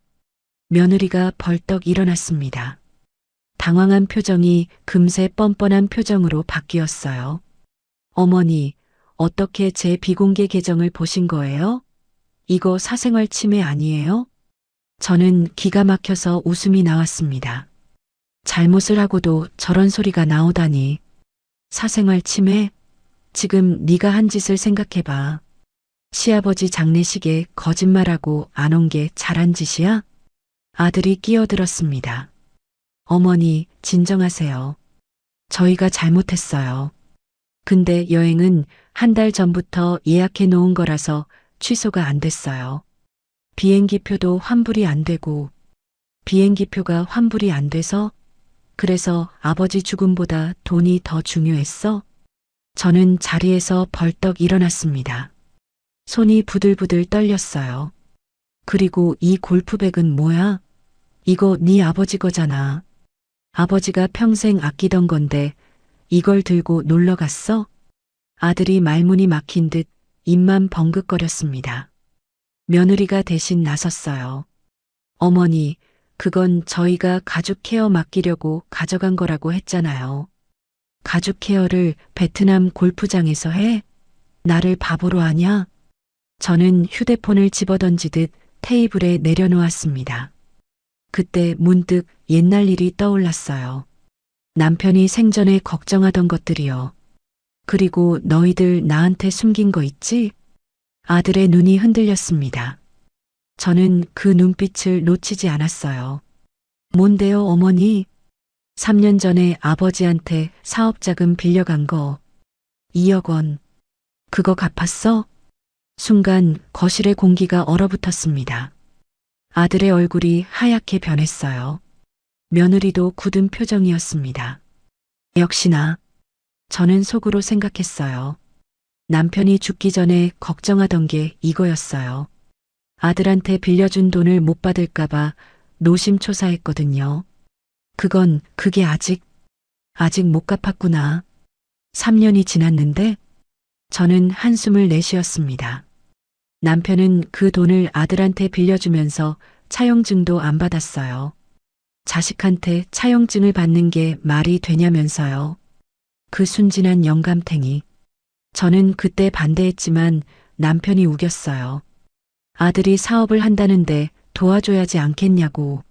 며느리가 벌떡 일어났습니다. 당황한 표정이 금세 뻔뻔한 표정으로 바뀌었어요. 어머니, 어떻게 제 비공개 계정을 보신 거예요? 이거 사생활 침해 아니에요? 저는 기가 막혀서 웃음이 나왔습니다. 잘못을 하고도 저런 소리가 나오다니. 사생활 침해? 지금 네가 한 짓을 생각해봐. 시아버지 장례식에 거짓말하고 안 온 게 잘한 짓이야? 아들이 끼어들었습니다. 어머니, 진정하세요. 저희가 잘못했어요. 근데 여행은 한 달 전부터 예약해 놓은 거라서 취소가 안 됐어요. 비행기 표도 환불이 안 되고, 비행기 표가 환불이 안 돼서? 그래서 아버지 죽음보다 돈이 더 중요했어? 저는 자리에서 벌떡 일어났습니다. 손이 부들부들 떨렸어요. 그리고 이 골프백은 뭐야? 이거 네 아버지 거잖아. 아버지가 평생 아끼던 건데 이걸 들고 놀러 갔어? 아들이 말문이 막힌 듯 입만 벙긋거렸습니다. 며느리가 대신 나섰어요. 어머니, 그건 저희가 가죽 케어 맡기려고 가져간 거라고 했잖아요. 가죽 케어를 베트남 골프장에서 해? 나를 바보로 하냐? 저는 휴대폰을 집어던지듯 테이블에 내려놓았습니다. 그때 문득 옛날 일이 떠올랐어요. 남편이 생전에 걱정하던 것들이요. 그리고 너희들 나한테 숨긴 거 있지? 아들의 눈이 흔들렸습니다. 저는 그 눈빛을 놓치지 않았어요. 뭔데요, 어머니? 3년 전에 아버지한테 사업자금 빌려간 거 2억 원. 그거 갚았어? 순간 거실의 공기가 얼어붙었습니다. 아들의 얼굴이 하얗게 변했어요. 며느리도 굳은 표정이었습니다. 역시나 저는 속으로 생각했어요. 남편이 죽기 전에 걱정하던 게 이거였어요. 아들한테 빌려준 돈을 못 받을까봐 노심초사했거든요. 그게 아직 못 갚았구나. 3년이 지났는데? 저는 한숨을 내쉬었습니다. 남편은 그 돈을 아들한테 빌려주면서 차용증도 안 받았어요. 자식한테 차용증을 받는 게 말이 되냐면서요. 그 순진한 영감탱이. 저는 그때 반대했지만 남편이 우겼어요. 아들이 사업을 한다는데 도와줘야지 않겠냐고.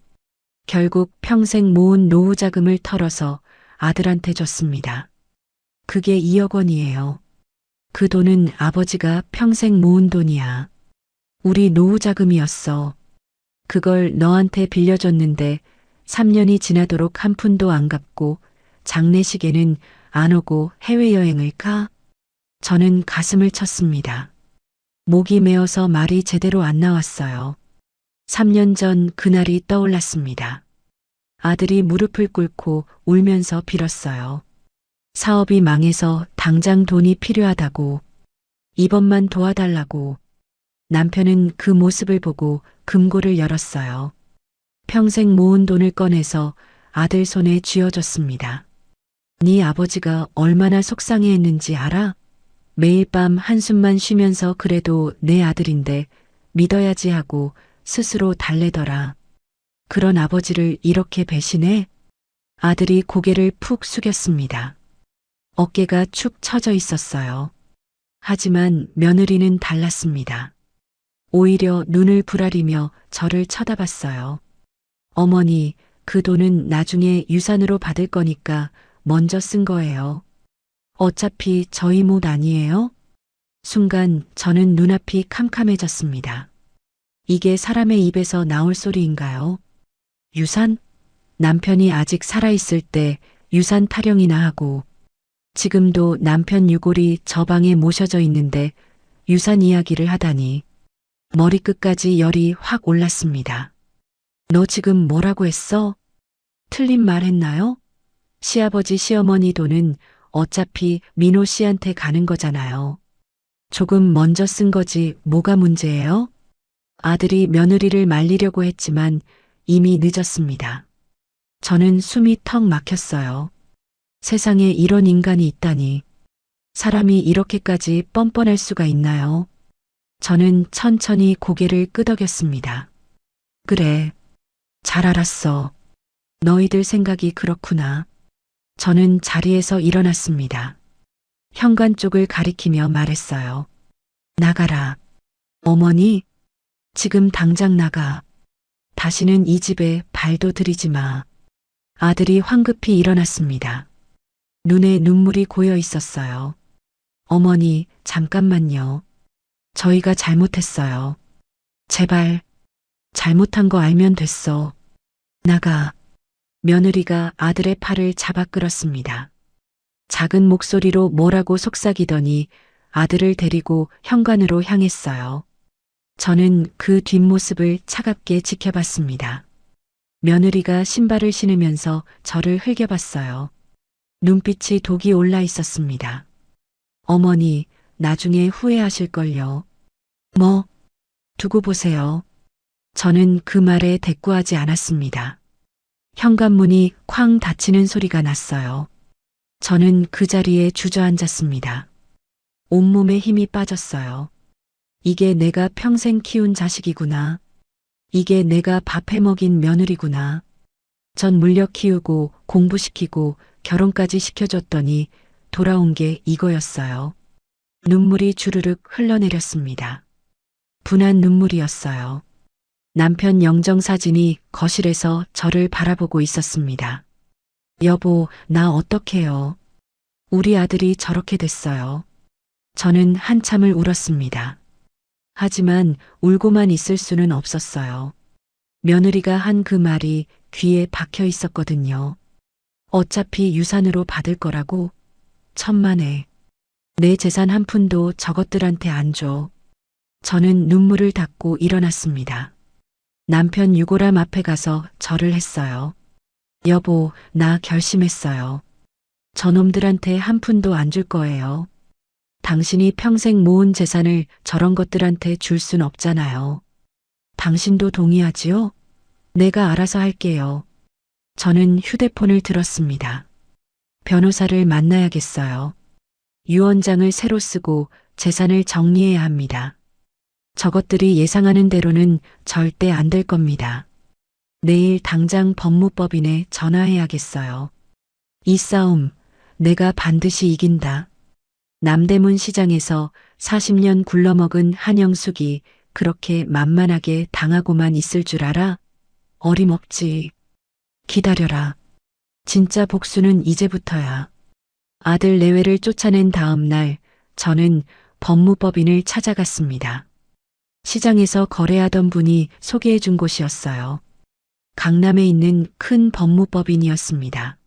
결국 평생 모은 노후 자금을 털어서 아들한테 줬습니다. 그게 2억 원이에요. 그 돈은 아버지가 평생 모은 돈이야. 우리 노후 자금이었어. 그걸 너한테 빌려줬는데 3년이 지나도록 한 푼도 안 갚고 장례식에는 안 오고 해외여행을 가? 저는 가슴을 쳤습니다. 목이 메어서 말이 제대로 안 나왔어요. 3년 전 그날이 떠올랐습니다. 아들이 무릎을 꿇고 울면서 빌었어요. 사업이 망해서 당장 돈이 필요하다고, 이번만 도와달라고. 남편은 그 모습을 보고 금고를 열었어요. 평생 모은 돈을 꺼내서 아들 손에 쥐어줬습니다. 네 아버지가 얼마나 속상해했는지 알아? 매일 밤 한숨만 쉬면서 그래도 내 아들인데 믿어야지 하고 스스로 달래더라. 그런 아버지를 이렇게 배신해? 아들이 고개를 푹 숙였습니다. 어깨가 축 처져 있었어요. 하지만 며느리는 달랐습니다. 오히려 눈을 부라리며 저를 쳐다봤어요. 어머니, 그 돈은 나중에 유산으로 받을 거니까 먼저 쓴 거예요. 어차피 저희 못 아니에요? 순간 저는 눈앞이 캄캄해졌습니다. 이게 사람의 입에서 나올 소리인가요? 유산? 남편이 아직 살아있을 때 유산 타령이나 하고, 지금도 남편 유골이 저 방에 모셔져 있는데 유산 이야기를 하다니 머리끝까지 열이 확 올랐습니다. 너 지금 뭐라고 했어? 틀린 말 했나요? 시아버지 시어머니 돈은 어차피 민호 씨한테 가는 거잖아요. 조금 먼저 쓴 거지 뭐가 문제예요? 아들이 며느리를 말리려고 했지만 이미 늦었습니다. 저는 숨이 턱 막혔어요. 세상에 이런 인간이 있다니. 사람이 이렇게까지 뻔뻔할 수가 있나요? 저는 천천히 고개를 끄덕였습니다. 그래. 잘 알았어. 너희들 생각이 그렇구나. 저는 자리에서 일어났습니다. 현관 쪽을 가리키며 말했어요. 나가라. 어머니, 지금 당장 나가. 다시는 이 집에 발도 들이지 마. 아들이 황급히 일어났습니다. 눈에 눈물이 고여 있었어요. 어머니, 잠깐만요. 저희가 잘못했어요. 제발, 잘못한 거 알면 됐어. 나가. 며느리가 아들의 팔을 잡아 끌었습니다. 작은 목소리로 뭐라고 속삭이더니 아들을 데리고 현관으로 향했어요. 저는 그 뒷모습을 차갑게 지켜봤습니다. 며느리가 신발을 신으면서 저를 흘겨봤어요. 눈빛이 독이 올라 있었습니다. 어머니, 나중에 후회하실걸요. 뭐? 두고 보세요. 저는 그 말에 대꾸하지 않았습니다. 현관문이 쾅 닫히는 소리가 났어요. 저는 그 자리에 주저앉았습니다. 온몸에 힘이 빠졌어요. 이게 내가 평생 키운 자식이구나. 이게 내가 밥해 먹인 며느리구나. 전 물려 키우고 공부시키고 결혼까지 시켜줬더니 돌아온 게 이거였어요. 눈물이 주르륵 흘러내렸습니다. 분한 눈물이었어요. 남편 영정사진이 거실에서 저를 바라보고 있었습니다. 여보, 나 어떡해요? 우리 아들이 저렇게 됐어요. 저는 한참을 울었습니다. 하지만 울고만 있을 수는 없었어요. 며느리가 한 그 말이 귀에 박혀 있었거든요. 어차피 유산으로 받을 거라고. 천만에. 내 재산 한 푼도 저것들한테 안 줘. 저는 눈물을 닦고 일어났습니다. 남편 유골함 앞에 가서 절을 했어요. 여보, 나 결심했어요. 저놈들한테 한 푼도 안 줄 거예요. 당신이 평생 모은 재산을 저런 것들한테 줄 순 없잖아요. 당신도 동의하지요? 내가 알아서 할게요. 저는 휴대폰을 들었습니다. 변호사를 만나야겠어요. 유언장을 새로 쓰고 재산을 정리해야 합니다. 저것들이 예상하는 대로는 절대 안 될 겁니다. 내일 당장 법무법인에 전화해야겠어요. 이 싸움 내가 반드시 이긴다. 남대문 시장에서 40년 굴러먹은 한영숙이 그렇게 만만하게 당하고만 있을 줄 알아? 어림없지. 기다려라. 진짜 복수는 이제부터야. 아들 내외를 쫓아낸 다음 날 저는 법무법인을 찾아갔습니다. 시장에서 거래하던 분이 소개해 준 곳이었어요. 강남에 있는 큰 법무법인이었습니다.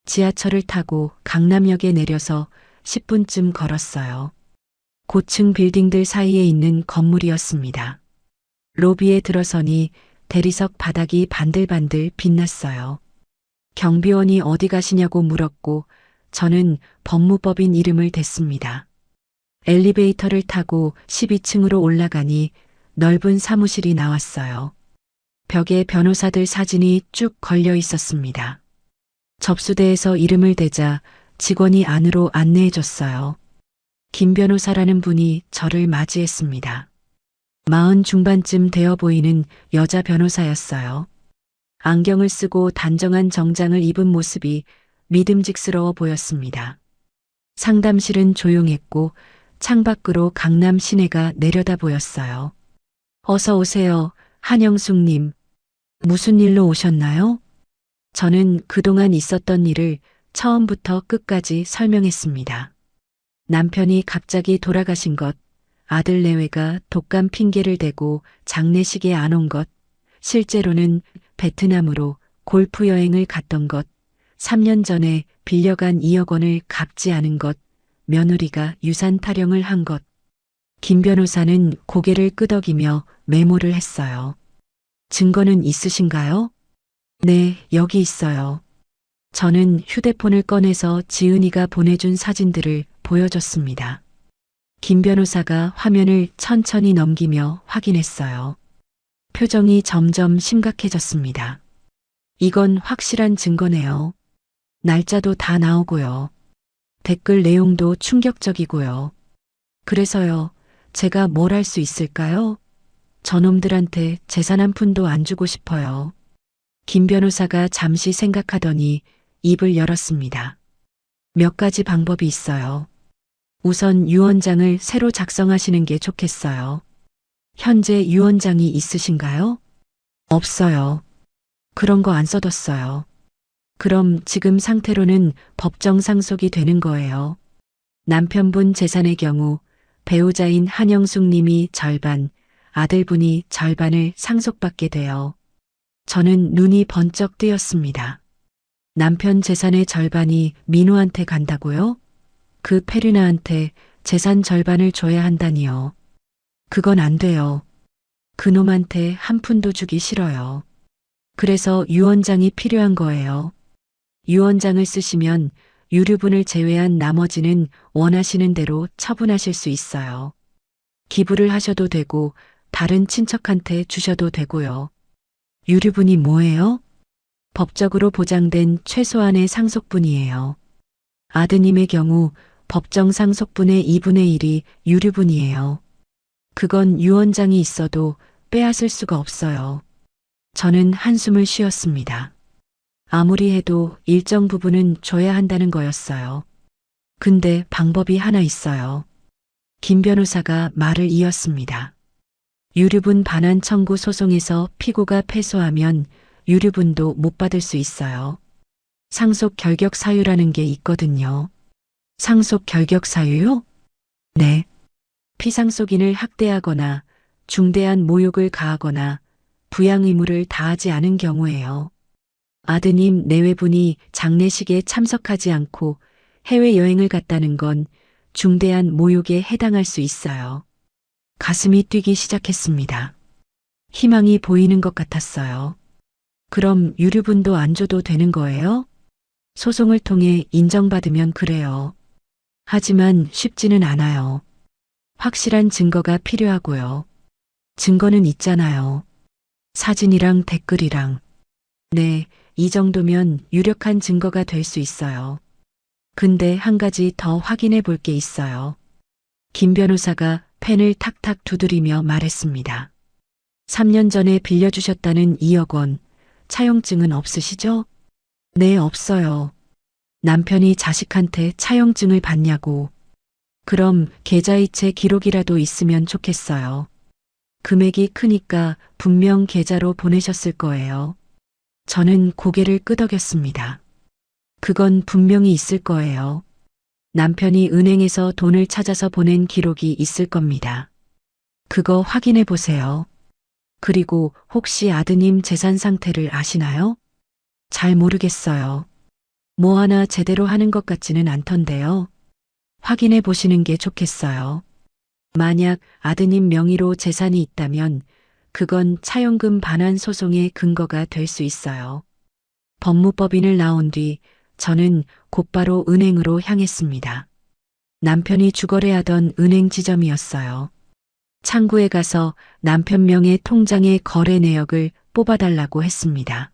지하철을 타고 강남역에 내려서 10분쯤 걸었어요. 고층 빌딩들 사이에 있는 건물이었습니다. 로비에 들어서니 대리석 바닥이 반들반들 빛났어요. 경비원이 어디 가시냐고 물었고 저는 법무법인 이름을 댔습니다. 엘리베이터를 타고 12층으로 올라가니 넓은 사무실이 나왔어요. 벽에 변호사들 사진이 쭉 걸려 있었습니다. 접수대에서 이름을 대자 직원이 안으로 안내해 줬어요. 김 변호사라는 분이 저를 맞이했습니다. 40 중반쯤 되어 보이는 여자 변호사였어요. 안경을 쓰고 단정한 정장을 입은 모습이 믿음직스러워 보였습니다. 상담실은 조용했고 창밖으로 강남 시내가 내려다 보였어요. 어서 오세요, 한영숙님. 무슨 일로 오셨나요? 저는 그동안 있었던 일을 처음부터 끝까지 설명했습니다. 남편이 갑자기 돌아가신 것, 아들 내외가 독감 핑계를 대고 장례식에 안 온 것, 실제로는 베트남으로 골프 여행을 갔던 것, 3년 전에 빌려간 2억 원을 갚지 않은 것, 며느리가 유산 타령을 한 것. 김 변호사는 고개를 끄덕이며 메모를 했어요. 증거는 있으신가요? 네, 여기 있어요. 저는 휴대폰을 꺼내서 지은이가 보내준 사진들을 보여줬습니다. 김 변호사가 화면을 천천히 넘기며 확인했어요. 표정이 점점 심각해졌습니다. 이건 확실한 증거네요. 날짜도 다 나오고요. 댓글 내용도 충격적이고요. 그래서요, 제가 뭘 할 수 있을까요? 저놈들한테 재산 한 푼도 안 주고 싶어요. 김 변호사가 잠시 생각하더니 입을 열었습니다. 몇 가지 방법이 있어요. 우선 유언장을 새로 작성하시는 게 좋겠어요. 현재 유언장이 있으신가요? 없어요. 그런 거 안 써뒀어요. 그럼 지금 상태로는 법정 상속이 되는 거예요. 남편분 재산의 경우 배우자인 한영숙 님이 절반, 아들분이 절반을 상속받게 돼요. 저는 눈이 번쩍 뜨였습니다. 남편 재산의 절반이 민우한테 간다고요? 그 페르나한테 재산 절반을 줘야 한다니요. 그건 안 돼요. 그놈한테 한 푼도 주기 싫어요. 그래서 유언장이 필요한 거예요. 유언장을 쓰시면 유류분을 제외한 나머지는 원하시는 대로 처분하실 수 있어요. 기부를 하셔도 되고 다른 친척한테 주셔도 되고요. 유류분이 뭐예요? 법적으로 보장된 최소한의 상속분이에요. 아드님의 경우 법정 상속분의 2분의 1이 유류분이에요. 그건 유언장이 있어도 빼앗을 수가 없어요. 저는 한숨을 쉬었습니다. 아무리 해도 일정 부분은 줘야 한다는 거였어요. 근데 방법이 하나 있어요. 김 변호사가 말을 이었습니다. 유류분 반환 청구 소송에서 피고가 패소하면 유류분도 못 받을 수 있어요. 상속 결격 사유라는 게 있거든요. 상속 결격 사유요? 네. 피상속인을 학대하거나 중대한 모욕을 가하거나 부양 의무를 다하지 않은 경우에요. 아드님 내외분이 장례식에 참석하지 않고 해외여행을 갔다는 건 중대한 모욕에 해당할 수 있어요. 가슴이 뛰기 시작했습니다. 희망이 보이는 것 같았어요. 그럼 유류분도 안 줘도 되는 거예요? 소송을 통해 인정받으면 그래요. 하지만 쉽지는 않아요. 확실한 증거가 필요하고요. 증거는 있잖아요. 사진이랑 댓글이랑. 네, 이 정도면 유력한 증거가 될 수 있어요. 근데 한 가지 더 확인해 볼 게 있어요. 김 변호사가 펜을 탁탁 두드리며 말했습니다. 3년 전에 빌려주셨다는 2억 원, 차용증은 없으시죠? 네, 없어요. 남편이 자식한테 차용증을 받냐고. 그럼 계좌이체 기록이라도 있으면 좋겠어요. 금액이 크니까 분명 계좌로 보내셨을 거예요. 저는 고개를 끄덕였습니다. 그건 분명히 있을 거예요. 남편이 은행에서 돈을 찾아서 보낸 기록이 있을 겁니다. 그거 확인해 보세요. 그리고 혹시 아드님 재산 상태를 아시나요? 잘 모르겠어요. 뭐 하나 제대로 하는 것 같지는 않던데요. 확인해 보시는 게 좋겠어요. 만약 아드님 명의로 재산이 있다면 그건 차용금 반환 소송의 근거가 될 수 있어요. 법무법인을 나온 뒤 저는 곧바로 은행으로 향했습니다. 남편이 주거래하던 은행 지점이었어요. 창구에 가서 남편 명의 통장의 거래 내역을 뽑아달라고 했습니다.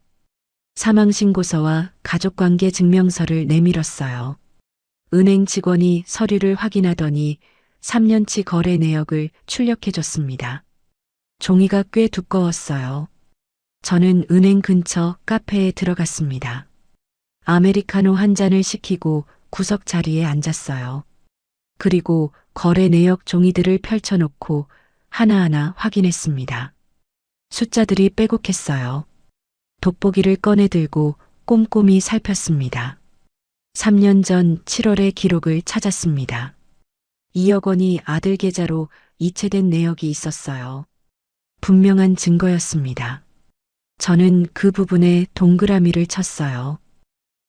사망신고서와 가족관계 증명서를 내밀었어요. 은행 직원이 서류를 확인하더니 3년치 거래 내역을 출력해줬습니다. 종이가 꽤 두꺼웠어요. 저는 은행 근처 카페에 들어갔습니다. 아메리카노 한 잔을 시키고 구석 자리에 앉았어요. 그리고 거래 내역 종이들을 펼쳐놓고 하나하나 확인했습니다. 숫자들이 빼곡했어요. 돋보기를 꺼내 들고 꼼꼼히 살폈습니다. 3년 전 7월의 기록을 찾았습니다. 2억 원이 아들 계좌로 이체된 내역이 있었어요. 분명한 증거였습니다. 저는 그 부분에 동그라미를 쳤어요.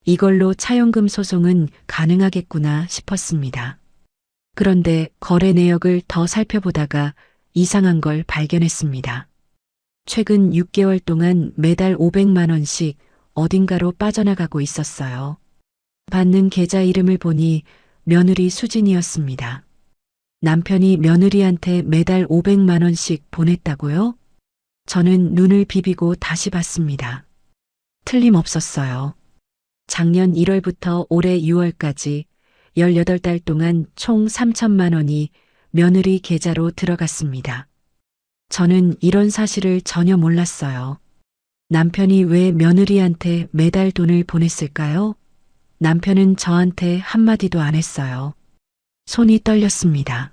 이걸로 차용금 소송은 가능하겠구나 싶었습니다. 그런데 거래 내역을 더 살펴보다가 이상한 걸 발견했습니다. 최근 6개월 동안 매달 500만 원씩 어딘가로 빠져나가고 있었어요. 받는 계좌 이름을 보니 며느리 수진이었습니다. 남편이 며느리한테 매달 500만 원씩 보냈다고요? 저는 눈을 비비고 다시 봤습니다. 틀림없었어요. 작년 1월부터 올해 6월까지 18달 동안 총 3천만 원이 며느리 계좌로 들어갔습니다. 저는 이런 사실을 전혀 몰랐어요. 남편이 왜 며느리한테 매달 돈을 보냈을까요? 남편은 저한테 한마디도 안 했어요. 손이 떨렸습니다.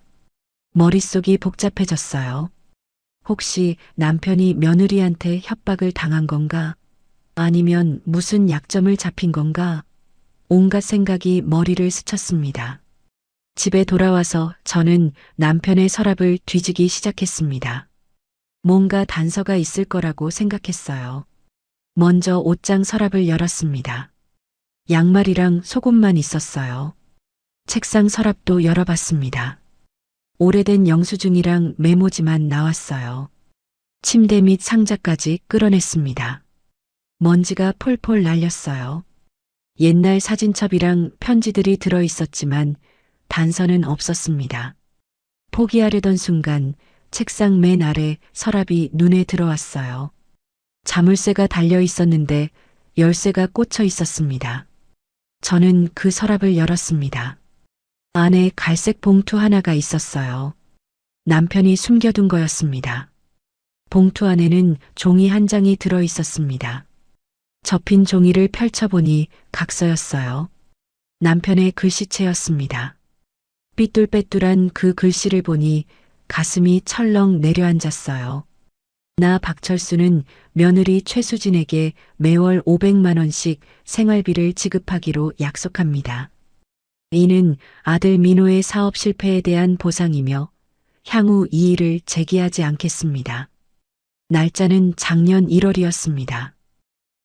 머릿속이 복잡해졌어요. 혹시 남편이 며느리한테 협박을 당한 건가? 아니면 무슨 약점을 잡힌 건가? 온갖 생각이 머리를 스쳤습니다. 집에 돌아와서 저는 남편의 서랍을 뒤지기 시작했습니다. 뭔가 단서가 있을 거라고 생각했어요. 먼저 옷장 서랍을 열었습니다. 양말이랑 속옷만 있었어요. 책상 서랍도 열어봤습니다. 오래된 영수증이랑 메모지만 나왔어요. 침대 및 상자까지 끌어냈습니다. 먼지가 폴폴 날렸어요. 옛날 사진첩이랑 편지들이 들어있었지만 단서는 없었습니다. 포기하려던 순간 책상 맨 아래 서랍이 눈에 들어왔어요. 자물쇠가 달려 있었는데 열쇠가 꽂혀 있었습니다. 저는 그 서랍을 열었습니다. 안에 갈색 봉투 하나가 있었어요. 남편이 숨겨둔 거였습니다. 봉투 안에는 종이 한 장이 들어 있었습니다. 접힌 종이를 펼쳐보니 각서였어요. 남편의 글씨체였습니다. 삐뚤빼뚤한 그 글씨를 보니 가슴이 철렁 내려앉았어요. 나 박철수는 며느리 최수진에게 매월 500만 원씩 생활비를 지급하기로 약속합니다. 이는 아들 민호의 사업 실패에 대한 보상이며 향후 이의를 제기하지 않겠습니다. 날짜는 작년 1월이었습니다.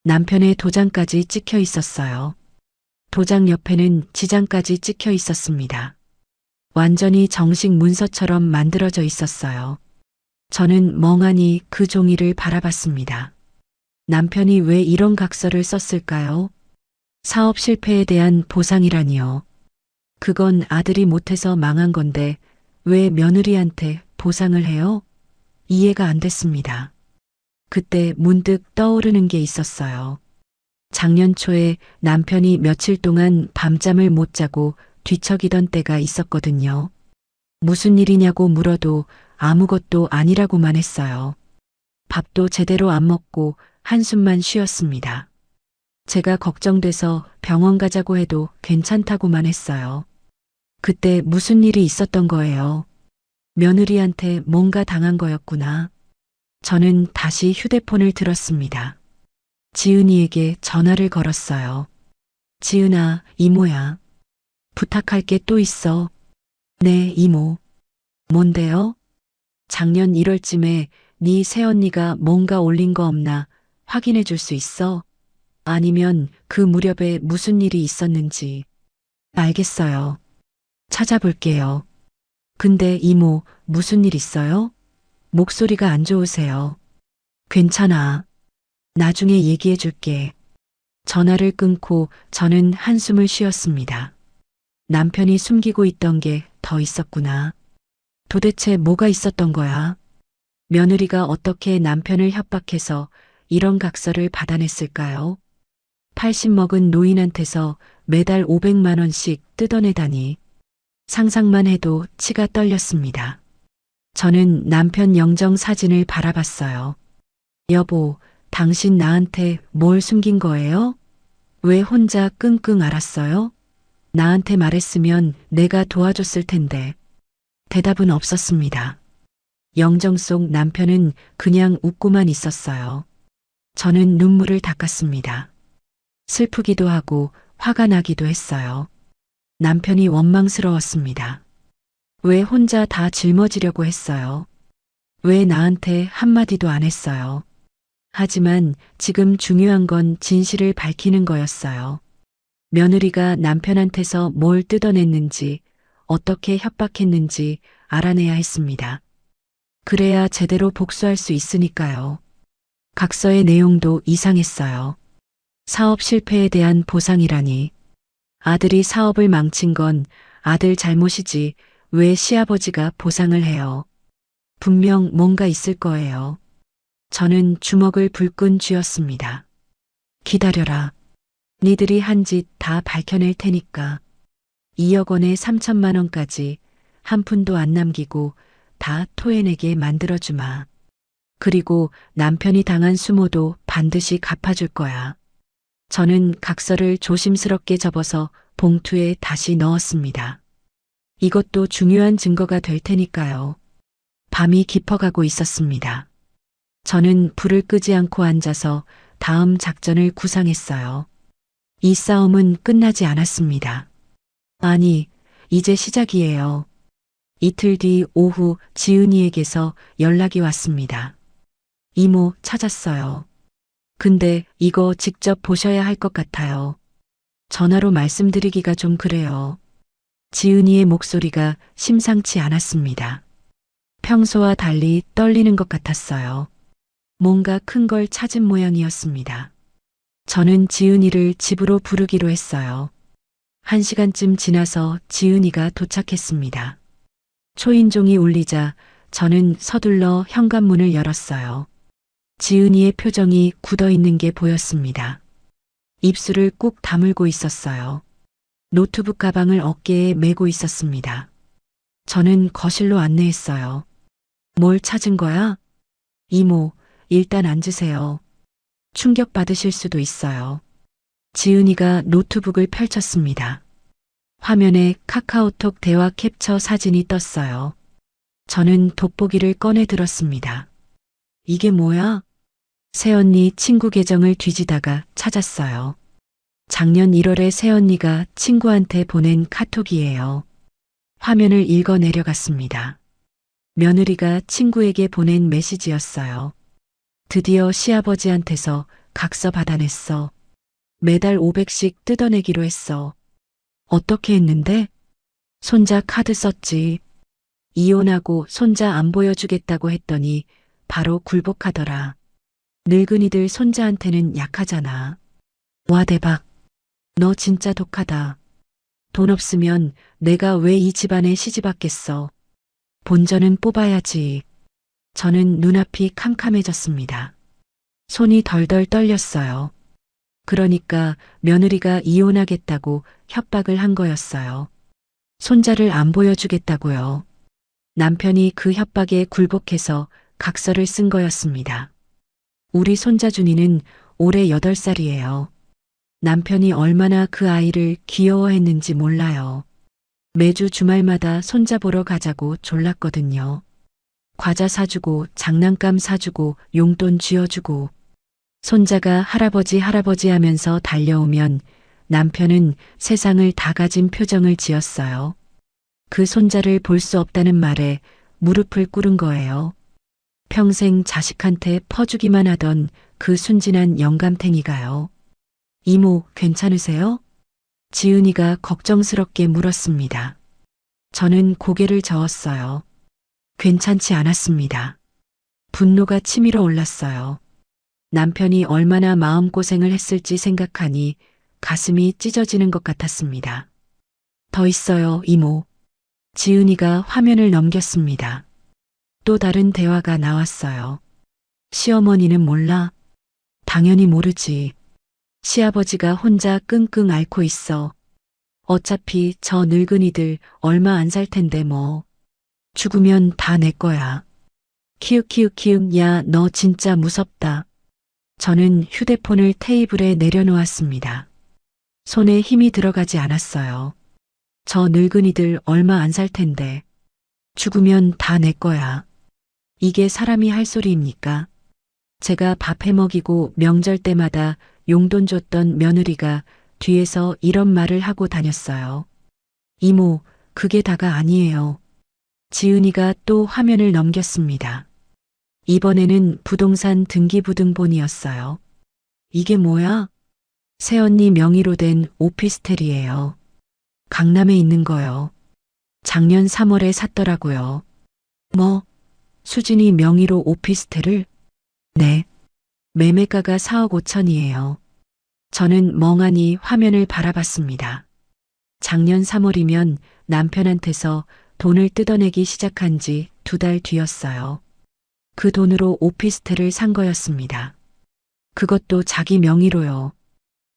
남편의 도장까지 찍혀 있었어요. 도장 옆에는 지장까지 찍혀 있었습니다. 완전히 정식 문서처럼 만들어져 있었어요. 저는 멍하니 그 종이를 바라봤습니다. 남편이 왜 이런 각서를 썼을까요? 사업 실패에 대한 보상이라니요. 그건 아들이 못해서 망한 건데 왜 며느리한테 보상을 해요? 이해가 안 됐습니다. 그때 문득 떠오르는 게 있었어요. 작년 초에 남편이 며칠 동안 밤잠을 못 자고 뒤척이던 때가 있었거든요. 무슨 일이냐고 물어도 아무것도 아니라고만 했어요. 밥도 제대로 안 먹고 한숨만 쉬었습니다. 제가 걱정돼서 병원 가자고 해도 괜찮다고만 했어요. 그때 무슨 일이 있었던 거예요. 며느리한테 뭔가 당한 거였구나. 저는 다시 휴대폰을 들었습니다. 지은이에게 전화를 걸었어요. 지은아, 이모야. 부탁할 게 또 있어. 네, 이모. 뭔데요? 작년 1월쯤에 네 새언니가 뭔가 올린 거 없나 확인해 줄 수 있어? 아니면 그 무렵에 무슨 일이 있었는지. 알겠어요. 찾아볼게요. 근데 이모, 무슨 일 있어요? 목소리가 안 좋으세요. 괜찮아. 나중에 얘기해 줄게. 전화를 끊고 저는 한숨을 쉬었습니다. 남편이 숨기고 있던 게 더 있었구나. 도대체 뭐가 있었던 거야? 며느리가 어떻게 남편을 협박해서 이런 각서를 받아냈을까요? 80 먹은 노인한테서 매달 500만 원씩 뜯어내다니. 상상만 해도 치가 떨렸습니다. 저는 남편 영정 사진을 바라봤어요. 여보, 당신 나한테 뭘 숨긴 거예요? 왜 혼자 끙끙 앓았어요? 나한테 말했으면 내가 도와줬을 텐데. 대답은 없었습니다. 영정 속 남편은 그냥 웃고만 있었어요. 저는 눈물을 닦았습니다. 슬프기도 하고 화가 나기도 했어요. 남편이 원망스러웠습니다. 왜 혼자 다 짊어지려고 했어요? 왜 나한테 한마디도 안 했어요? 하지만 지금 중요한 건 진실을 밝히는 거였어요. 며느리가 남편한테서 뭘 뜯어냈는지, 어떻게 협박했는지 알아내야 했습니다. 그래야 제대로 복수할 수 있으니까요. 각서의 내용도 이상했어요. 사업 실패에 대한 보상이라니. 아들이 사업을 망친 건 아들 잘못이지 왜 시아버지가 보상을 해요? 분명 뭔가 있을 거예요. 저는 주먹을 불끈 쥐었습니다. 기다려라. 니들이 한 짓 다 밝혀낼 테니까. 2억 원에 3천만 원까지 한 푼도 안 남기고 다 토해내게 만들어주마. 그리고 남편이 당한 수모도 반드시 갚아줄 거야. 저는 각서를 조심스럽게 접어서 봉투에 다시 넣었습니다. 이것도 중요한 증거가 될 테니까요. 밤이 깊어가고 있었습니다. 저는 불을 끄지 않고 앉아서 다음 작전을 구상했어요. 이 싸움은 끝나지 않았습니다. 아니, 이제 시작이에요. 이틀 뒤 오후 지은이에게서 연락이 왔습니다. 이모 찾았어요. 근데 이거 직접 보셔야 할 것 같아요. 전화로 말씀드리기가 좀 그래요. 지은이의 목소리가 심상치 않았습니다. 평소와 달리 떨리는 것 같았어요. 뭔가 큰 걸 찾은 모양이었습니다. 저는 지은이를 집으로 부르기로 했어요. 1시간쯤 지나서 지은이가 도착했습니다. 초인종이 울리자 저는 서둘러 현관문을 열었어요. 지은이의 표정이 굳어 있는 게 보였습니다. 입술을 꾹 다물고 있었어요. 노트북 가방을 어깨에 메고 있었습니다. 저는 거실로 안내했어요. 뭘 찾은 거야? 이모, 일단 앉으세요. 충격받으실 수도 있어요. 지은이가 노트북을 펼쳤습니다. 화면에 카카오톡 대화 캡처 사진이 떴어요. 저는 돋보기를 꺼내 들었습니다. 이게 뭐야? 새언니 친구 계정을 뒤지다가 찾았어요. 작년 1월에 새언니가 친구한테 보낸 카톡이에요. 화면을 읽어 내려갔습니다. 며느리가 친구에게 보낸 메시지였어요. 드디어 시아버지한테서 각서 받아냈어. 매달 500씩 뜯어내기로 했어. 어떻게 했는데? 손자 카드 썼지. 이혼하고 손자 안 보여주겠다고 했더니 바로 굴복하더라. 늙은이들 손자한테는 약하잖아. 와 대박. 너 진짜 독하다. 돈 없으면 내가 왜 이 집안에 시집 왔겠어. 본전은 뽑아야지. 저는 눈앞이 캄캄해졌습니다. 손이 덜덜 떨렸어요. 그러니까 며느리가 이혼하겠다고 협박을 한 거였어요. 손자를 안 보여주겠다고요. 남편이 그 협박에 굴복해서 각서를 쓴 거였습니다. 우리 손자 준이는 올해 8살이에요. 남편이 얼마나 그 아이를 귀여워했는지 몰라요. 매주 주말마다 손자 보러 가자고 졸랐거든요. 과자 사주고 장난감 사주고 용돈 쥐어주고 손자가 할아버지 하면서 달려오면 남편은 세상을 다 가진 표정을 지었어요. 그 손자를 볼 수 없다는 말에 무릎을 꿇은 거예요. 평생 자식한테 퍼주기만 하던 그 순진한 영감탱이가요. 이모, 괜찮으세요? 지은이가 걱정스럽게 물었습니다. 저는 고개를 저었어요. 괜찮지 않았습니다. 분노가 치밀어 올랐어요. 남편이 얼마나 마음고생을 했을지 생각하니 가슴이 찢어지는 것 같았습니다. 더 있어요, 이모. 지은이가 화면을 넘겼습니다. 또 다른 대화가 나왔어요. 시어머니는 몰라? 당연히 모르지. 시아버지가 혼자 끙끙 앓고 있어. 어차피 저 늙은이들 얼마 안 살 텐데 뭐. 죽으면 다 내 거야. 키읔키읔키읔 야, 너 진짜 무섭다. 저는 휴대폰을 테이블에 내려놓았습니다. 손에 힘이 들어가지 않았어요. 저 늙은이들 얼마 안 살 텐데. 죽으면 다 내 거야. 이게 사람이 할 소리입니까? 제가 밥 해먹이고 명절 때마다 용돈 줬던 며느리가 뒤에서 이런 말을 하고 다녔어요. 이모, 그게 다가 아니에요. 지은이가 또 화면을 넘겼습니다. 이번에는 부동산 등기부등본이었어요. 이게 뭐야? 새언니 명의로 된 오피스텔이에요. 강남에 있는 거요. 작년 3월에 샀더라고요. 뭐, 수진이 명의로 오피스텔을? 네. 매매가가 4억 5천이에요. 저는 멍하니 화면을 바라봤습니다. 작년 3월이면 남편한테서 돈을 뜯어내기 시작한 지 2달 뒤였어요. 그 돈으로 오피스텔을 산 거였습니다. 그것도 자기 명의로요.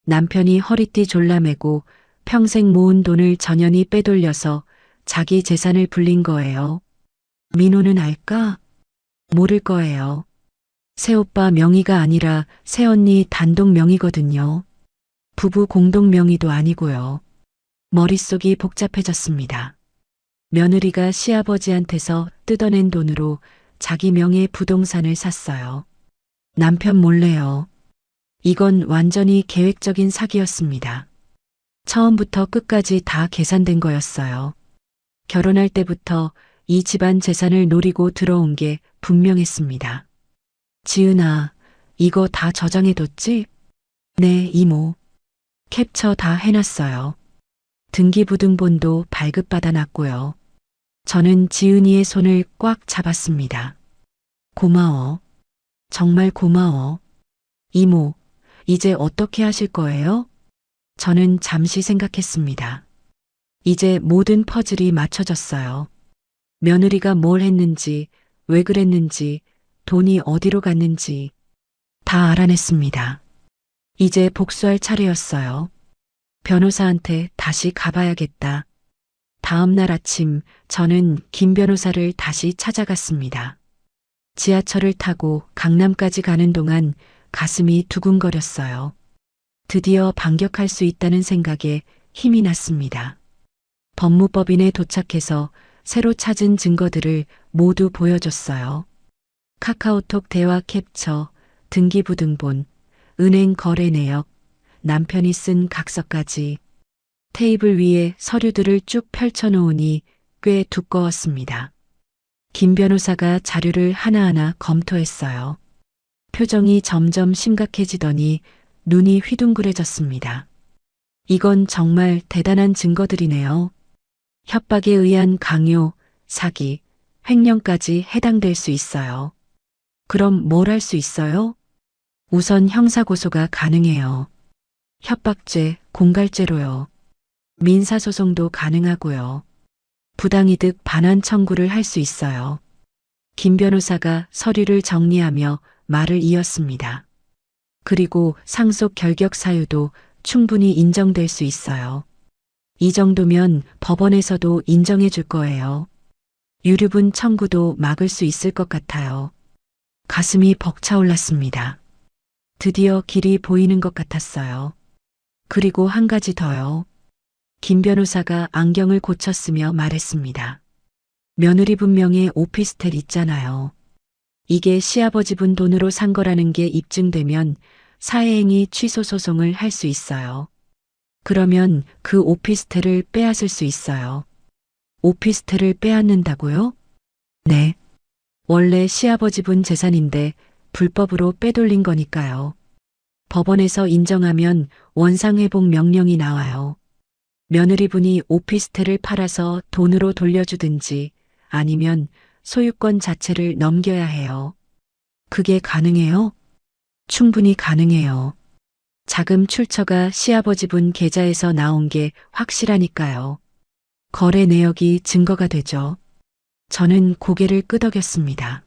남편이 허리띠 졸라매고 평생 모은 돈을 전연히 빼돌려서 자기 재산을 불린 거예요. 민호는 알까? 모를 거예요. 새오빠 명의가 아니라 새언니 단독 명의거든요. 부부 공동 명의도 아니고요. 머릿속이 복잡해졌습니다. 며느리가 시아버지한테서 뜯어낸 돈으로 자기 명의 부동산을 샀어요. 남편 몰래요. 이건 완전히 계획적인 사기였습니다. 처음부터 끝까지 다 계산된 거였어요. 결혼할 때부터 이 집안 재산을 노리고 들어온 게 분명했습니다. 지은아, 이거 다 저장해뒀지? 네, 이모. 캡처 다 해놨어요. 등기부등본도 발급받아놨고요. 저는 지은이의 손을 꽉 잡았습니다. 고마워. 정말 고마워. 이모, 이제 어떻게 하실 거예요? 저는 잠시 생각했습니다. 이제 모든 퍼즐이 맞춰졌어요. 며느리가 뭘 했는지, 왜 그랬는지, 돈이 어디로 갔는지 다 알아냈습니다. 이제 복수할 차례였어요. 변호사한테 다시 가봐야겠다. 다음 날 아침 저는 김 변호사를 다시 찾아갔습니다. 지하철을 타고 강남까지 가는 동안 가슴이 두근거렸어요. 드디어 반격할 수 있다는 생각에 힘이 났습니다. 법무법인에 도착해서 새로 찾은 증거들을 모두 보여줬어요. 카카오톡 대화 캡처, 등기부등본, 은행 거래 내역, 남편이 쓴 각서까지 테이블 위에 서류들을 쭉 펼쳐놓으니 꽤 두꺼웠습니다. 김 변호사가 자료를 하나하나 검토했어요. 표정이 점점 심각해지더니 눈이 휘둥그레졌습니다. 이건 정말 대단한 증거들이네요. 협박에 의한 강요, 사기, 횡령까지 해당될 수 있어요. 그럼 뭘 할 수 있어요? 우선 형사고소가 가능해요. 협박죄, 공갈죄로요. 민사소송도 가능하고요. 부당이득 반환 청구를 할 수 있어요. 김 변호사가 서류를 정리하며 말을 이었습니다. 그리고 상속 결격 사유도 충분히 인정될 수 있어요. 이 정도면 법원에서도 인정해 줄 거예요. 유류분 청구도 막을 수 있을 것 같아요. 가슴이 벅차올랐습니다. 드디어 길이 보이는 것 같았어요. 그리고 한 가지 더요. 김 변호사가 안경을 고쳤으며 말했습니다. 며느리 분명히 오피스텔 있잖아요. 이게 시아버지 분 돈으로 산 거라는 게 입증되면 사회행위 취소 소송을 할 수 있어요. 그러면 그 오피스텔을 빼앗을 수 있어요. 오피스텔을 빼앗는다고요? 네. 원래 시아버지 분 재산인데 불법으로 빼돌린 거니까요. 법원에서 인정하면 원상회복 명령이 나와요. 며느리분이 오피스텔을 팔아서 돈으로 돌려주든지 아니면 소유권 자체를 넘겨야 해요. 그게 가능해요? 충분히 가능해요. 자금 출처가 시아버지분 계좌에서 나온 게 확실하니까요. 거래 내역이 증거가 되죠. 저는 고개를 끄덕였습니다.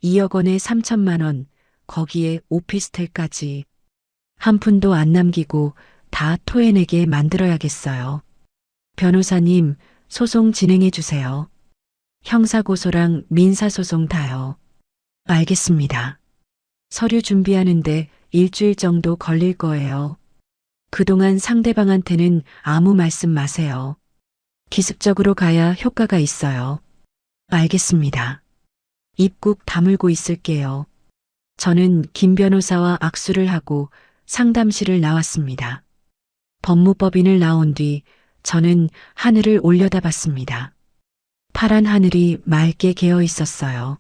2억 원에 3천만 원, 거기에 오피스텔까지. 한 푼도 안 남기고 다 토해내게 만들어야겠어요. 변호사님, 소송 진행해 주세요. 형사고소랑 민사소송 다요. 알겠습니다. 서류 준비하는데 일주일 정도 걸릴 거예요. 그동안 상대방한테는 아무 말씀 마세요. 기습적으로 가야 효과가 있어요. 알겠습니다. 입국 다물고 있을게요. 저는 김 변호사와 악수를 하고 상담실을 나왔습니다. 법무법인을 나온 뒤 저는 하늘을 올려다봤습니다. 파란 하늘이 맑게 개어 있었어요.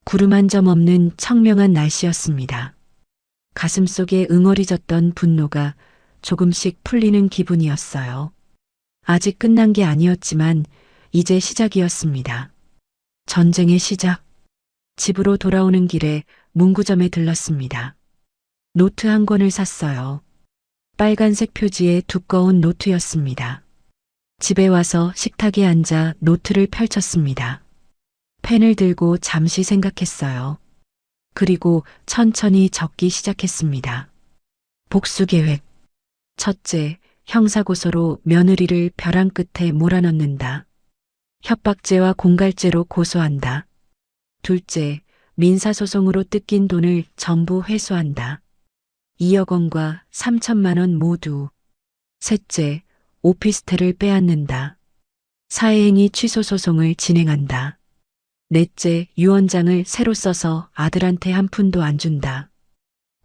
구름 한 점 없는 청명한 날씨였습니다. 가슴속에 응어리졌던 분노가 조금씩 풀리는 기분이었어요. 아직 끝난 게 아니었지만 이제 시작이었습니다. 전쟁의 시작. 집으로 돌아오는 길에 문구점에 들렀습니다. 노트 한 권을 샀어요. 빨간색 표지의 두꺼운 노트였습니다. 집에 와서 식탁에 앉아 노트를 펼쳤습니다. 펜을 들고 잠시 생각했어요. 그리고 천천히 적기 시작했습니다. 복수 계획. 첫째, 형사고소로 며느리를 벼랑 끝에 몰아넣는다. 협박죄와 공갈죄로 고소한다. 둘째, 민사소송으로 뜯긴 돈을 전부 회수한다. 2억 원과 3천만 원 모두. 셋째, 오피스텔을 빼앗는다. 사회행위 취소 소송을 진행한다. 넷째, 유언장을 새로 써서 아들한테 한 푼도 안 준다.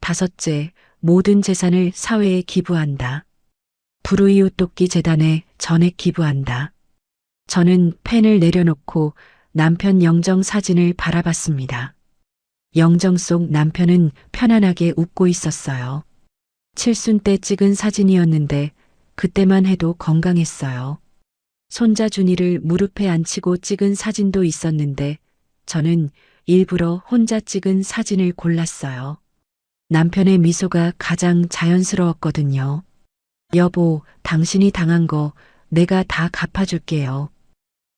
다섯째, 모든 재산을 사회에 기부한다. 불우이웃 돕기 재단에 전액 기부한다. 저는 펜을 내려놓고 남편 영정 사진을 바라봤습니다. 영정 속 남편은 편안하게 웃고 있었어요. 칠순 때 찍은 사진이었는데 그때만 해도 건강했어요. 손자 준이를 무릎에 앉히고 찍은 사진도 있었는데 저는 일부러 혼자 찍은 사진을 골랐어요. 남편의 미소가 가장 자연스러웠거든요. 여보, 당신이 당한 거 내가 다 갚아줄게요.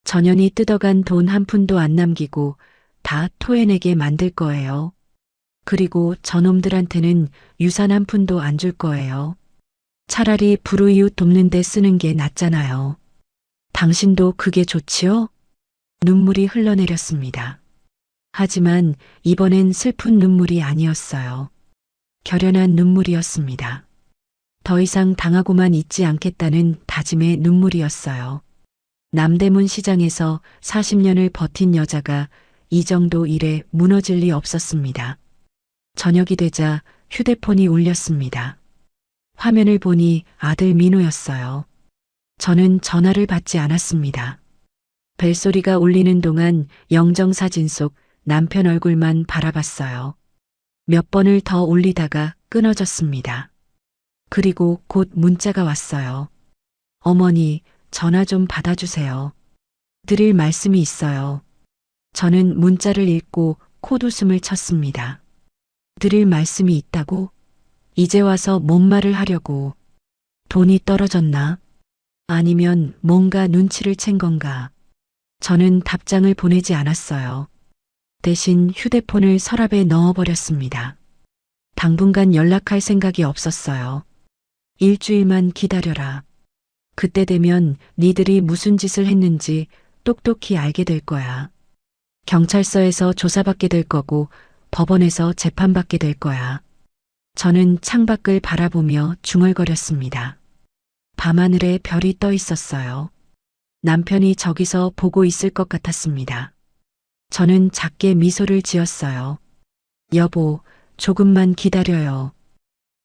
전현이 뜯어간 돈 한 푼도 안 남기고 다 토해내게 만들 거예요. 그리고 저놈들한테는 유산 한 푼도 안 줄 거예요. 차라리 불우이웃 돕는 데 쓰는 게 낫잖아요. 당신도 그게 좋지요? 눈물이 흘러내렸습니다. 하지만 이번엔 슬픈 눈물이 아니었어요. 결연한 눈물이었습니다. 더 이상 당하고만 있지 않겠다는 다짐의 눈물이었어요. 남대문 시장에서 40년을 버틴 여자가 이 정도 일에 무너질 리 없었습니다. 저녁이 되자 휴대폰이 울렸습니다. 화면을 보니 아들 민호였어요. 저는 전화를 받지 않았습니다. 벨소리가 울리는 동안 영정사진 속 남편 얼굴만 바라봤어요. 몇 번을 더 울리다가 끊어졌습니다. 그리고 곧 문자가 왔어요. 어머니, 전화 좀 받아주세요. 드릴 말씀이 있어요. 저는 문자를 읽고 콧웃음을 쳤습니다. 드릴 말씀이 있다고? 이제 와서 뭔 말을 하려고. 돈이 떨어졌나? 아니면 뭔가 눈치를 챈 건가? 저는 답장을 보내지 않았어요. 대신 휴대폰을 서랍에 넣어버렸습니다. 당분간 연락할 생각이 없었어요. 일주일만 기다려라. 그때 되면 니들이 무슨 짓을 했는지 똑똑히 알게 될 거야. 경찰서에서 조사받게 될 거고 법원에서 재판받게 될 거야. 저는 창밖을 바라보며 중얼거렸습니다. 밤하늘에 별이 떠 있었어요. 남편이 저기서 보고 있을 것 같았습니다. 저는 작게 미소를 지었어요. 여보, 조금만 기다려요.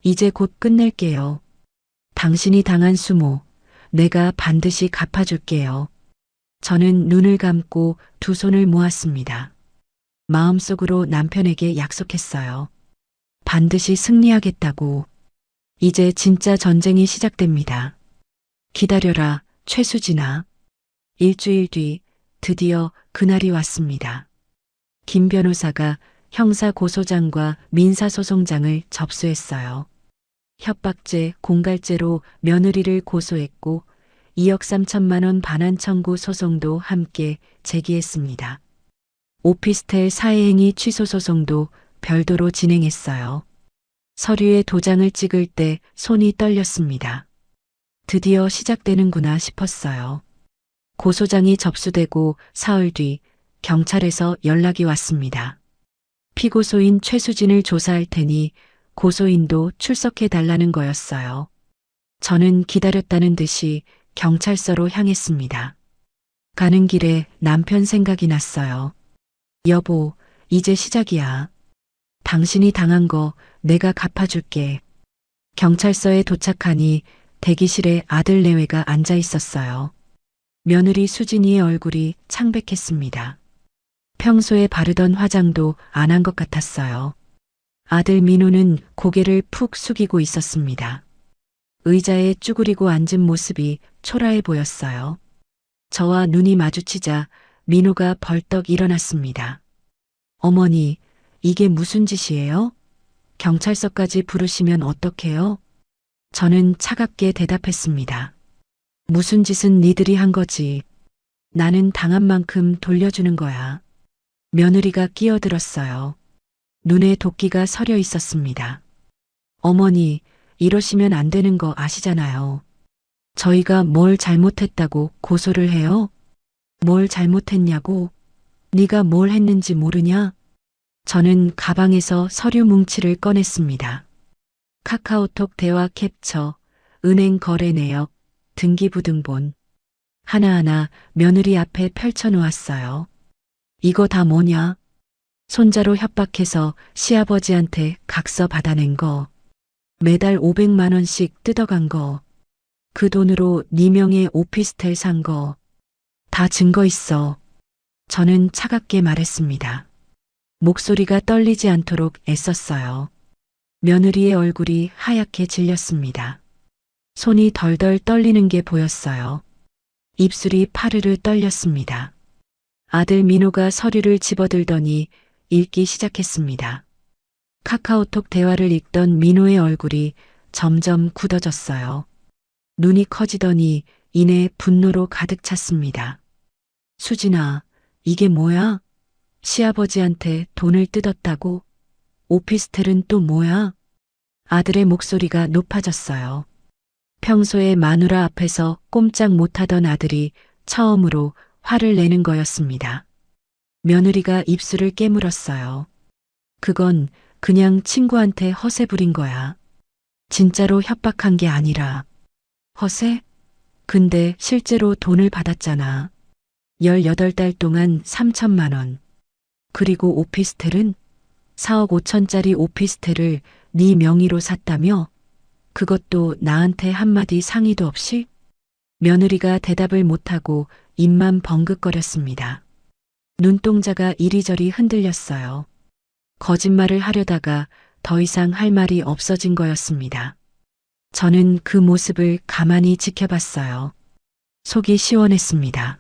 이제 곧 끝낼게요. 당신이 당한 수모, 내가 반드시 갚아줄게요. 저는 눈을 감고 두 손을 모았습니다. 마음속으로 남편에게 약속했어요. 반드시 승리하겠다고. 이제 진짜 전쟁이 시작됩니다. 기다려라, 최수진아. 일주일 뒤 드디어 그날이 왔습니다. 김 변호사가 형사고소장과 민사소송장을 접수했어요. 협박죄, 공갈죄로 며느리를 고소했고 2억 3천만 원 반환 청구 소송도 함께 제기했습니다. 오피스텔 사회행위 취소 소송도 별도로 진행했어요. 서류에 도장을 찍을 때 손이 떨렸습니다. 드디어 시작되는구나 싶었어요. 고소장이 접수되고 사흘 뒤 경찰에서 연락이 왔습니다. 피고소인 최수진을 조사할 테니 고소인도 출석해 달라는 거였어요. 저는 기다렸다는 듯이 경찰서로 향했습니다. 가는 길에 남편 생각이 났어요. 여보, 이제 시작이야. 당신이 당한 거 내가 갚아줄게. 경찰서에 도착하니 대기실에 아들 내외가 앉아 있었어요. 며느리 수진이의 얼굴이 창백했습니다. 평소에 바르던 화장도 안 한 것 같았어요. 아들 민호는 고개를 푹 숙이고 있었습니다. 의자에 쭈그리고 앉은 모습이 초라해 보였어요. 저와 눈이 마주치자 민호가 벌떡 일어났습니다. 어머니, 이게 무슨 짓이에요? 경찰서까지 부르시면 어떡해요? 저는 차갑게 대답했습니다. 무슨 짓은 니들이 한 거지. 나는 당한 만큼 돌려주는 거야. 며느리가 끼어들었어요. 눈에 도끼가 서려 있었습니다. 어머니, 이러시면 안 되는 거 아시잖아요. 저희가 뭘 잘못했다고 고소를 해요? 뭘 잘못했냐고? 네가 뭘 했는지 모르냐? 저는 가방에서 서류 뭉치를 꺼냈습니다. 카카오톡 대화 캡처, 은행 거래 내역, 등기부등본. 하나하나 며느리 앞에 펼쳐놓았어요. 이거 다 뭐냐? 손자로 협박해서 시아버지한테 각서 받아낸 거. 매달 500만 원씩 뜯어간 거. 그 돈으로 네 명의 오피스텔 산 거. 다 증거 있어. 저는 차갑게 말했습니다. 목소리가 떨리지 않도록 애썼어요. 며느리의 얼굴이 하얗게 질렸습니다. 손이 덜덜 떨리는 게 보였어요. 입술이 파르르 떨렸습니다. 아들 민호가 서류를 집어들더니 읽기 시작했습니다. 카카오톡 대화를 읽던 민호의 얼굴이 점점 굳어졌어요. 눈이 커지더니 이내 분노로 가득 찼습니다. 수진아, 이게 뭐야? 시아버지한테 돈을 뜯었다고? 오피스텔은 또 뭐야? 아들의 목소리가 높아졌어요. 평소에 마누라 앞에서 꼼짝 못하던 아들이 처음으로 화를 내는 거였습니다. 며느리가 입술을 깨물었어요. 그건 그냥 친구한테 허세 부린 거야. 진짜로 협박한 게 아니라. 허세? 근데 실제로 돈을 받았잖아. 18달 동안 3천만 원. 그리고 오피스텔은 4억 5천짜리 오피스텔을 네 명의로 샀다며? 그것도 나한테 한마디 상의도 없이? 며느리가 대답을 못하고 입만 벙긋거렸습니다. 눈동자가 이리저리 흔들렸어요. 거짓말을 하려다가 더 이상 할 말이 없어진 거였습니다. 저는 그 모습을 가만히 지켜봤어요. 속이 시원했습니다.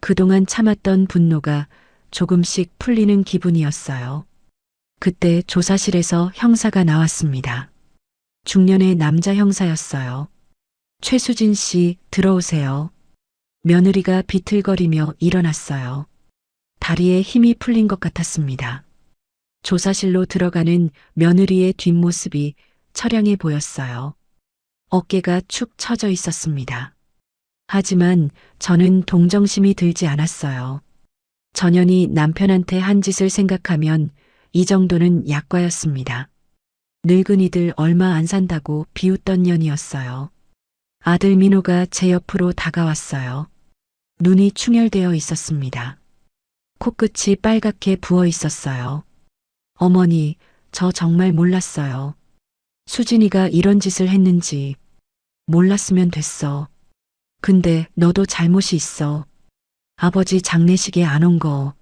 그동안 참았던 분노가 조금씩 풀리는 기분이었어요. 그때 조사실에서 형사가 나왔습니다. 중년의 남자 형사였어요. 최수진 씨, 들어오세요. 며느리가 비틀거리며 일어났어요. 다리에 힘이 풀린 것 같았습니다. 조사실로 들어가는 며느리의 뒷모습이 처량해 보였어요. 어깨가 축 처져 있었습니다. 하지만 저는 동정심이 들지 않았어요. 전현이 남편한테 한 짓을 생각하면 이 정도는 약과였습니다. 늙은이들 얼마 안 산다고 비웃던 년이었어요. 아들 민호가 제 옆으로 다가왔어요. 눈이 충혈되어 있었습니다. 코끝이 빨갛게 부어 있었어요. 어머니, 저 정말 몰랐어요. 수진이가 이런 짓을 했는지. 몰랐으면 됐어. 근데 너도 잘못이 있어. 아버지 장례식에 안 온 거.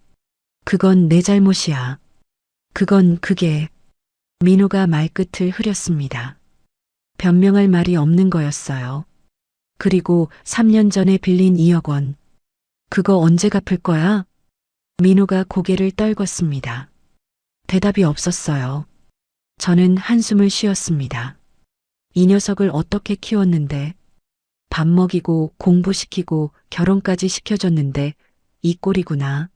그건 내 잘못이야. 그게. 민호가 말끝을 흐렸습니다. 변명할 말이 없는 거였어요. 그리고 3년 전에 빌린 2억 원. 그거 언제 갚을 거야? 민호가 고개를 떨궜습니다. 대답이 없었어요. 저는 한숨을 쉬었습니다. 이 녀석을 어떻게 키웠는데, 밥 먹이고 공부시키고 결혼까지 시켜줬는데 이 꼴이구나.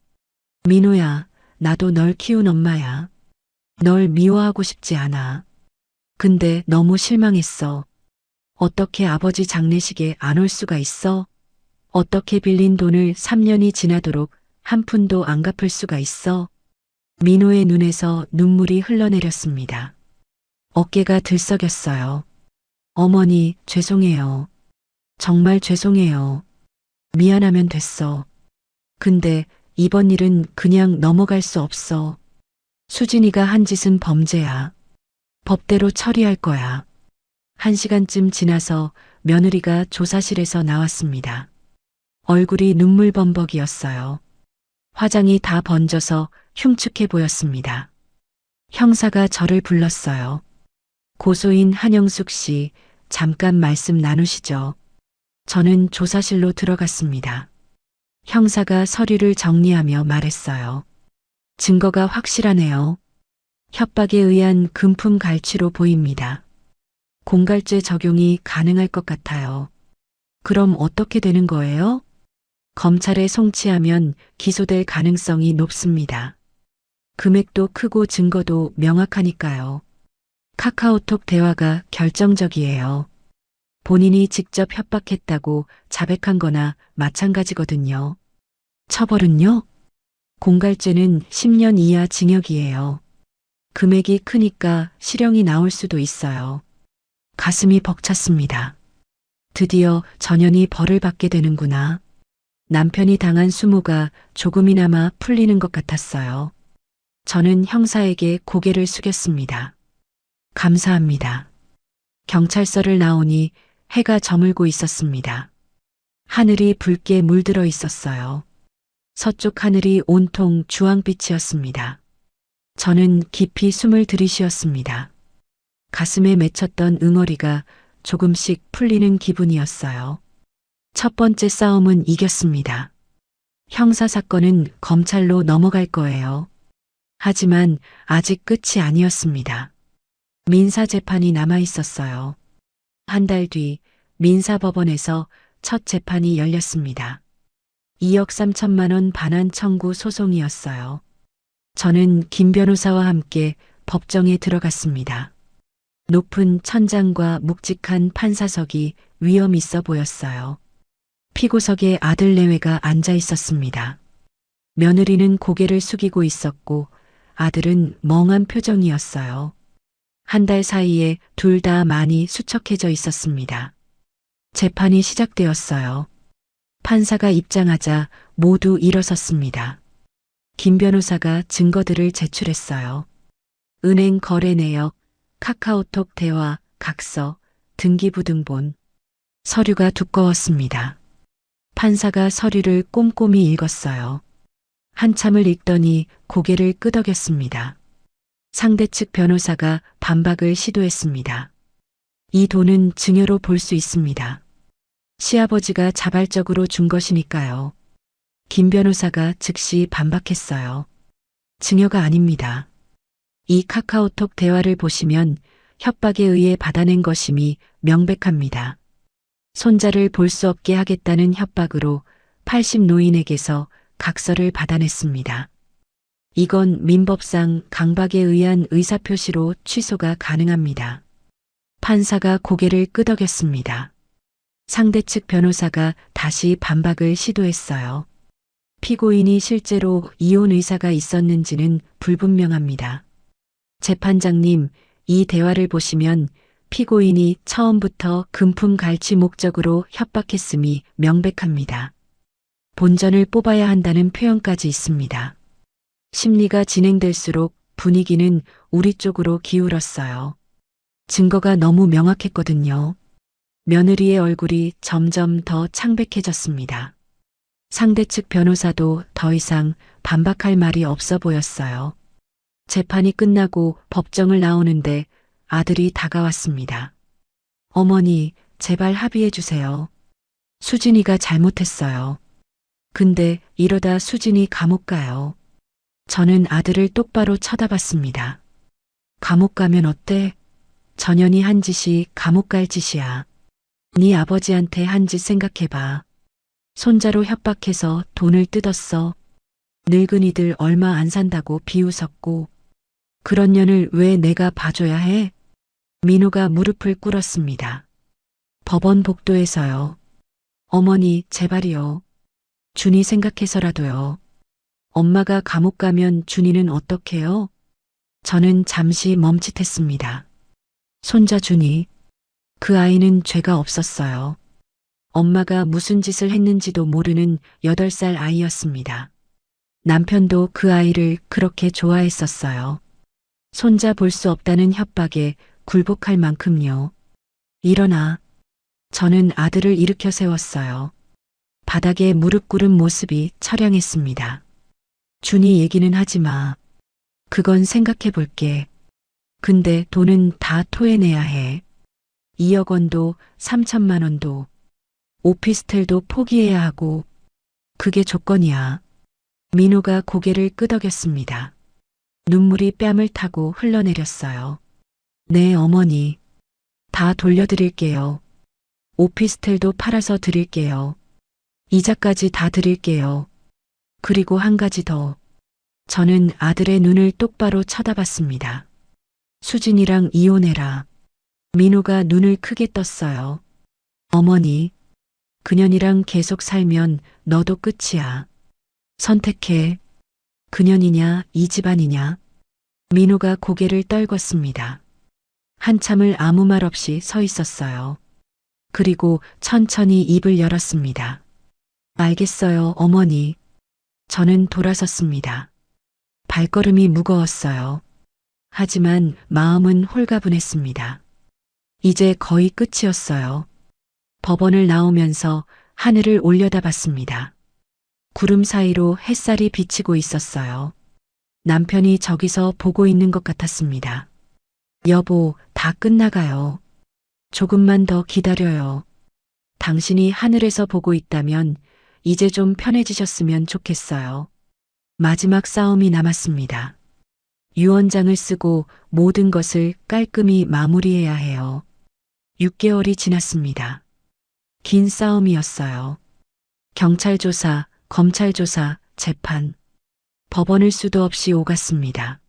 민호야, 나도 널 키운 엄마야. 널 미워하고 싶지 않아. 근데 너무 실망했어. 어떻게 아버지 장례식에 안 올 수가 있어? 어떻게 빌린 돈을 3년이 지나도록 한 푼도 안 갚을 수가 있어? 민호의 눈에서 눈물이 흘러내렸습니다. 어깨가 들썩였어요. 어머니, 죄송해요. 정말 죄송해요. 미안하면 됐어. 근데 이번 일은 그냥 넘어갈 수 없어. 수진이가 한 짓은 범죄야. 법대로 처리할 거야. 1시간쯤 지나서 며느리가 조사실에서 나왔습니다. 얼굴이 눈물범벅이었어요. 화장이 다 번져서 흉측해 보였습니다. 형사가 저를 불렀어요. 고소인 한영숙 씨, 잠깐 말씀 나누시죠. 저는 조사실로 들어갔습니다. 형사가 서류를 정리하며 말했어요. 증거가 확실하네요. 협박에 의한 금품 갈취로 보입니다. 공갈죄 적용이 가능할 것 같아요. 그럼 어떻게 되는 거예요? 검찰에 송치하면 기소될 가능성이 높습니다. 금액도 크고 증거도 명확하니까요. 카카오톡 대화가 결정적이에요. 본인이 직접 협박했다고 자백한 거나 마찬가지거든요. 처벌은요? 공갈죄는 10년 이하 징역이에요. 금액이 크니까 실형이 나올 수도 있어요. 가슴이 벅찼습니다. 드디어 전현이 벌을 받게 되는구나. 남편이 당한 수모가 조금이나마 풀리는 것 같았어요. 저는 형사에게 고개를 숙였습니다. 감사합니다. 경찰서를 나오니 해가 저물고 있었습니다. 하늘이 붉게 물들어 있었어요. 서쪽 하늘이 온통 주황빛이었습니다. 저는 깊이 숨을 들이쉬었습니다. 가슴에 맺혔던 응어리가 조금씩 풀리는 기분이었어요. 첫 번째 싸움은 이겼습니다. 형사사건은 검찰로 넘어갈 거예요. 하지만 아직 끝이 아니었습니다. 민사재판이 남아 있었어요. 한 달 뒤 민사법원에서 첫 재판이 열렸습니다. 2억 3천만 원 반환 청구 소송이었어요. 저는 김 변호사와 함께 법정에 들어갔습니다. 높은 천장과 묵직한 판사석이 위험 있어 보였어요. 피고석에 아들 내외가 앉아 있었습니다. 며느리는 고개를 숙이고 있었고 아들은 멍한 표정이었어요. 한 달 사이에 둘 다 많이 수척해져 있었습니다. 재판이 시작되었어요. 판사가 입장하자 모두 일어섰습니다. 김 변호사가 증거들을 제출했어요. 은행 거래 내역, 카카오톡 대화, 각서, 등기부등본. 서류가 두꺼웠습니다. 판사가 서류를 꼼꼼히 읽었어요. 한참을 읽더니 고개를 끄덕였습니다. 상대 측 변호사가 반박을 시도했습니다. 이 돈은 증여로 볼 수 있습니다. 시아버지가 자발적으로 준 것이니까요. 김 변호사가 즉시 반박했어요. 증여가 아닙니다. 이 카카오톡 대화를 보시면 협박에 의해 받아낸 것임이 명백합니다. 손자를 볼 수 없게 하겠다는 협박으로 80 노인에게서 각서를 받아냈습니다. 이건 민법상 강박에 의한 의사표시로 취소가 가능합니다. 판사가 고개를 끄덕였습니다. 상대 측 변호사가 다시 반박을 시도했어요. 피고인이 실제로 이혼 의사가 있었는지는 불분명합니다. 재판장님, 이 대화를 보시면 피고인이 처음부터 금품 갈취 목적으로 협박했음이 명백합니다. 본전을 뽑아야 한다는 표현까지 있습니다. 심리가 진행될수록 분위기는 우리 쪽으로 기울었어요. 증거가 너무 명확했거든요. 며느리의 얼굴이 점점 더 창백해졌습니다. 상대 측 변호사도 더 이상 반박할 말이 없어 보였어요. 재판이 끝나고 법정을 나오는데 아들이 다가왔습니다. 어머니, 제발 합의해 주세요. 수진이가 잘못했어요. 근데 이러다 수진이 감옥 가요. 저는 아들을 똑바로 쳐다봤습니다. 감옥 가면 어때? 전현이 한 짓이 감옥 갈 짓이야. 네 아버지한테 한 짓 생각해봐. 손자로 협박해서 돈을 뜯었어. 늙은이들 얼마 안 산다고 비웃었고. 그런 년을 왜 내가 봐줘야 해? 민호가 무릎을 꿇었습니다. 법원 복도에서요. 어머니, 제발이요. 준이 생각해서라도요. 엄마가 감옥 가면 준이는 어떡해요? 저는 잠시 멈칫했습니다. 손자 준이. 그 아이는 죄가 없었어요. 엄마가 무슨 짓을 했는지도 모르는 8살 아이였습니다. 남편도 그 아이를 그렇게 좋아했었어요. 손자 볼 수 없다는 협박에 굴복할 만큼요. 일어나. 저는 아들을 일으켜 세웠어요. 바닥에 무릎 꿇은 모습이 처량했습니다. 준이 얘기는 하지 마. 그건 생각해 볼게. 근데 돈은 다 토해내야 해. 2억 원도 3천만 원도. 오피스텔도 포기해야 하고. 그게 조건이야. 민호가 고개를 끄덕였습니다. 눈물이 뺨을 타고 흘러내렸어요. 네, 어머니. 다 돌려드릴게요. 오피스텔도 팔아서 드릴게요. 이자까지 다 드릴게요. 그리고 한 가지 더. 저는 아들의 눈을 똑바로 쳐다봤습니다. 수진이랑 이혼해라. 민호가 눈을 크게 떴어요. 어머니, 그년이랑 계속 살면 너도 끝이야. 선택해. 그년이냐, 이 집안이냐. 민호가 고개를 떨궜습니다. 한참을 아무 말 없이 서 있었어요. 그리고 천천히 입을 열었습니다. 알겠어요, 어머니. 저는 돌아섰습니다. 발걸음이 무거웠어요. 하지만 마음은 홀가분했습니다. 이제 거의 끝이었어요. 법원을 나오면서 하늘을 올려다봤습니다. 구름 사이로 햇살이 비치고 있었어요. 남편이 저기서 보고 있는 것 같았습니다. 여보, 다 끝나가요. 조금만 더 기다려요. 당신이 하늘에서 보고 있다면 이제 좀 편해지셨으면 좋겠어요. 마지막 싸움이 남았습니다. 유언장을 쓰고 모든 것을 깔끔히 마무리해야 해요. 6개월이 지났습니다. 긴 싸움이었어요. 경찰 조사, 검찰 조사, 재판. 법원을 수도 없이 오갔습니다.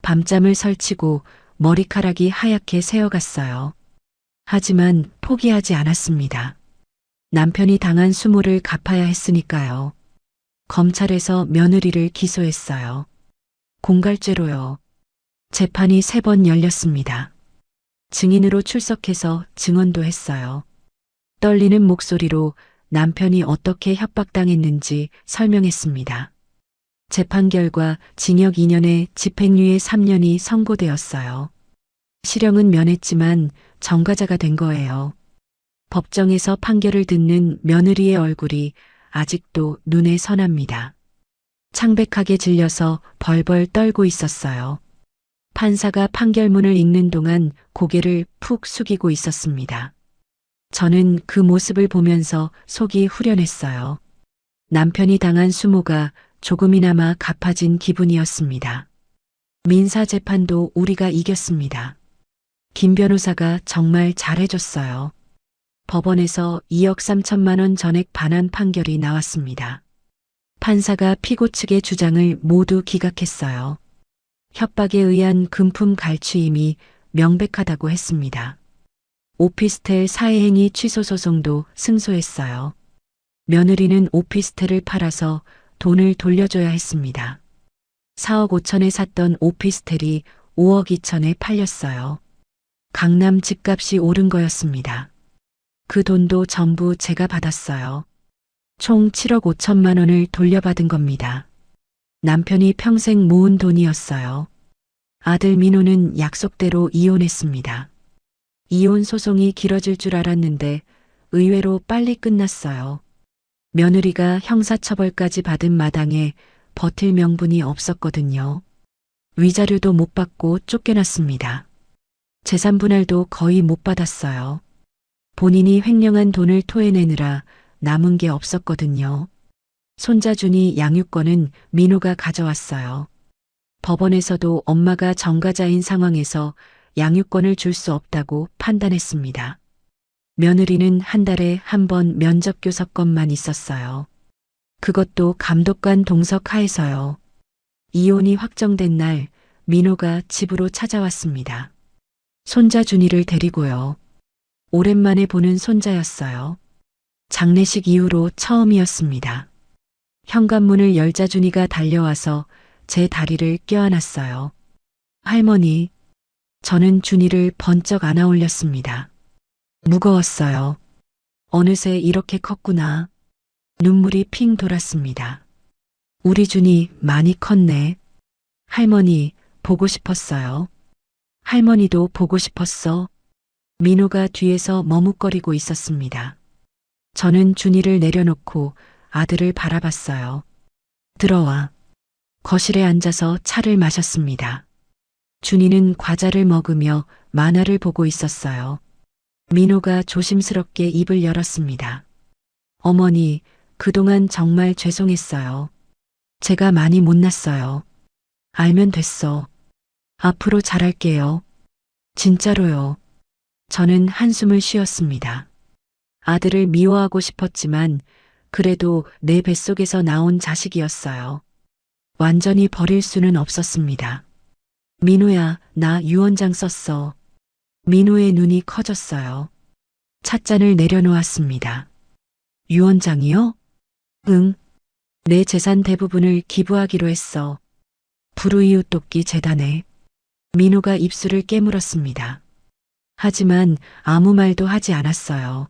밤잠을 설치고 머리카락이 하얗게 새어갔어요. 하지만 포기하지 않았습니다. 남편이 당한 수모를 갚아야 했으니까요. 검찰에서 며느리를 기소했어요. 공갈죄로요. 재판이 3번 열렸습니다. 증인으로 출석해서 증언도 했어요. 떨리는 목소리로 남편이 어떻게 협박당했는지 설명했습니다. 재판 결과 징역 2년에 집행유예 3년이 선고되었어요. 실형은 면했지만 전과자가 된 거예요. 법정에서 판결을 듣는 며느리의 얼굴이 아직도 눈에 선합니다. 창백하게 질려서 벌벌 떨고 있었어요. 판사가 판결문을 읽는 동안 고개를 푹 숙이고 있었습니다. 저는 그 모습을 보면서 속이 후련했어요. 남편이 당한 수모가 조금이나마 갚아진 기분이었습니다. 민사재판도 우리가 이겼습니다. 김 변호사가 정말 잘해줬어요. 법원에서 2억 3천만 원 전액 반환 판결이 나왔습니다. 판사가 피고 측의 주장을 모두 기각했어요. 협박에 의한 금품 갈취임이 명백하다고 했습니다. 오피스텔 사회행위 취소 소송도 승소했어요. 며느리는 오피스텔을 팔아서 돈을 돌려줘야 했습니다. 4억 5천에 샀던 오피스텔이 5억 2천에 팔렸어요. 강남 집값이 오른 거였습니다. 그 돈도 전부 제가 받았어요. 총 7억 5천만 원을 돌려받은 겁니다. 남편이 평생 모은 돈이었어요. 아들 민호는 약속대로 이혼했습니다. 이혼 소송이 길어질 줄 알았는데 의외로 빨리 끝났어요. 며느리가 형사처벌까지 받은 마당에 버틸 명분이 없었거든요. 위자료도 못 받고 쫓겨났습니다. 재산 분할도 거의 못 받았어요. 본인이 횡령한 돈을 토해내느라 남은 게 없었거든요. 손자 준이 양육권은 민호가 가져왔어요. 법원에서도 엄마가 전과자인 상황에서 양육권을 줄 수 없다고 판단했습니다. 며느리는 한 달에 한 번 면접 교섭권만 있었어요. 그것도 감독관 동석 하에서요. 이혼이 확정된 날 민호가 집으로 찾아왔습니다. 손자 준이를 데리고요. 오랜만에 보는 손자였어요. 장례식 이후로 처음이었습니다. 현관문을 열자 준이가 달려와서 제 다리를 껴안았어요. 할머니, 저는 준이를 번쩍 안아 올렸습니다. 무거웠어요. 어느새 이렇게 컸구나. 눈물이 핑 돌았습니다. 우리 준이 많이 컸네. 할머니, 보고 싶었어요. 할머니도 보고 싶었어. 민호가 뒤에서 머뭇거리고 있었습니다. 저는 준이를 내려놓고 아들을 바라봤어요. 들어와. 거실에 앉아서 차를 마셨습니다. 준이는 과자를 먹으며 만화를 보고 있었어요. 민호가 조심스럽게 입을 열었습니다. 어머니, 그동안 정말 죄송했어요. 제가 많이 못났어요. 알면 됐어. 앞으로 잘할게요. 진짜로요. 저는 한숨을 쉬었습니다. 아들을 미워하고 싶었지만 그래도 내 뱃속에서 나온 자식이었어요. 완전히 버릴 수는 없었습니다. 민호야, 나 유언장 썼어. 민호의 눈이 커졌어요. 찻잔을 내려놓았습니다. 유언장이요? 응. 내 재산 대부분을 기부하기로 했어. 불우이웃 돕기 재단에. 민호가 입술을 깨물었습니다. 하지만 아무 말도 하지 않았어요.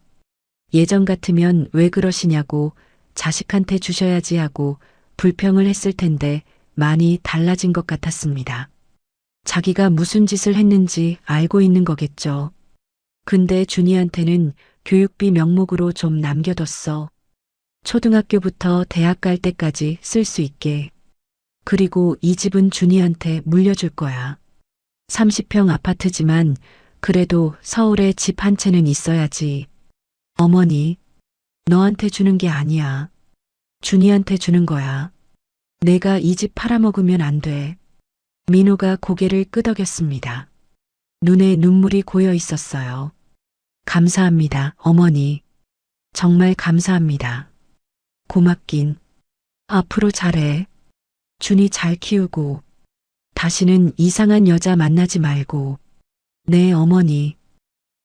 예전 같으면 왜 그러시냐고 자식한테 주셔야지 하고 불평을 했을 텐데 많이 달라진 것 같았습니다. 자기가 무슨 짓을 했는지 알고 있는 거겠죠. 근데 준이한테는 교육비 명목으로 좀 남겨뒀어. 초등학교부터 대학 갈 때까지 쓸 수 있게. 그리고 이 집은 준이한테 물려줄 거야. 30평 아파트지만 그래도 서울에 집 한 채는 있어야지. 어머니, 너한테 주는 게 아니야. 준이한테 주는 거야. 내가 이 집 팔아먹으면 안 돼. 민호가 고개를 끄덕였습니다. 눈에 눈물이 고여 있었어요. 감사합니다, 어머니. 정말 감사합니다. 고맙긴. 앞으로 잘해. 준이 잘 키우고. 다시는 이상한 여자 만나지 말고. 네, 어머니.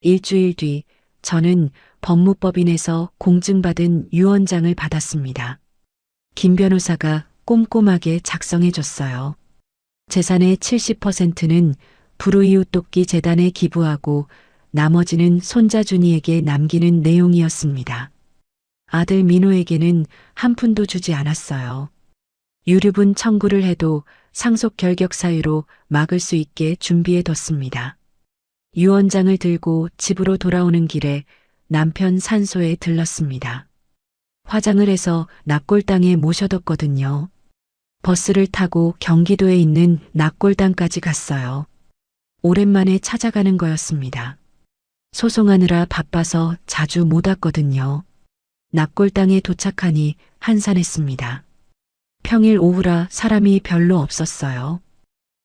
일주일 뒤 저는 법무법인에서 공증받은 유언장을 받았습니다. 김 변호사가 꼼꼼하게 작성해줬어요. 재산의 70%는 불우이웃 돕기 재단에 기부하고 나머지는 손자 준이에게 남기는 내용이었습니다. 아들 민호에게는 한 푼도 주지 않았어요. 유류분 청구를 해도 상속 결격 사유로 막을 수 있게 준비해뒀습니다. 유언장을 들고 집으로 돌아오는 길에 남편 산소에 들렀습니다. 화장을 해서 납골당에 모셔뒀거든요. 버스를 타고 경기도에 있는 납골당까지 갔어요. 오랜만에 찾아가는 거였습니다. 소송하느라 바빠서 자주 못 왔거든요. 납골당에 도착하니 한산했습니다. 평일 오후라 사람이 별로 없었어요.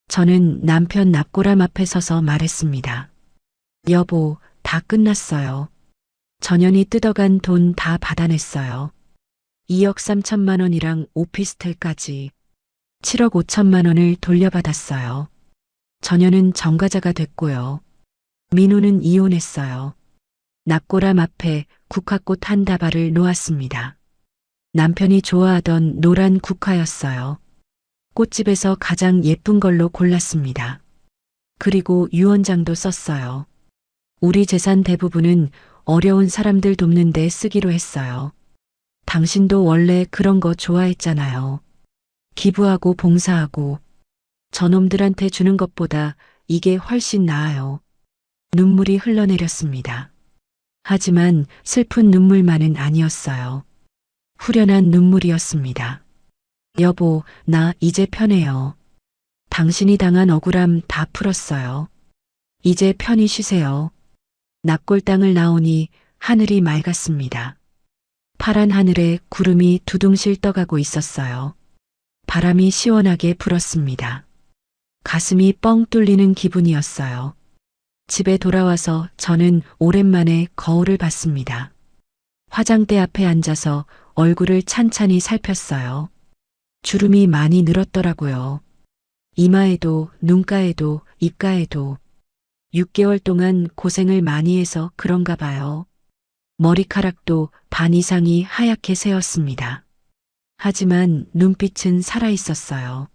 저는 남편 납골함 앞에 서서 말했습니다. 여보, 다 끝났어요. 전현이 뜯어간 돈 다 받아냈어요. 2억 3천만 원이랑 오피스텔까지 7억 5천만 원을 돌려받았어요. 전현은 정가자가 됐고요. 민호는 이혼했어요. 납골함 앞에 국화꽃 한 다발을 놓았습니다. 남편이 좋아하던 노란 국화였어요. 꽃집에서 가장 예쁜 걸로 골랐습니다. 그리고 유언장도 썼어요. 우리 재산 대부분은 어려운 사람들 돕는 데 쓰기로 했어요. 당신도 원래 그런 거 좋아했잖아요. 기부하고 봉사하고. 저놈들한테 주는 것보다 이게 훨씬 나아요. 눈물이 흘러내렸습니다. 하지만 슬픈 눈물만은 아니었어요. 후련한 눈물이었습니다. 여보, 나 이제 편해요. 당신이 당한 억울함 다 풀었어요. 이제 편히 쉬세요. 납골당을 나오니 하늘이 맑았습니다. 파란 하늘에 구름이 두둥실 떠가고 있었어요. 바람이 시원하게 불었습니다. 가슴이 뻥 뚫리는 기분이었어요. 집에 돌아와서 저는 오랜만에 거울을 봤습니다. 화장대 앞에 앉아서 얼굴을 찬찬히 살폈어요. 주름이 많이 늘었더라고요. 이마에도 눈가에도 입가에도 6개월 동안 고생을 많이 해서 그런가 봐요. 머리카락도 반 이상이 하얗게 새었습니다. 하지만 눈빛은 살아있었어요.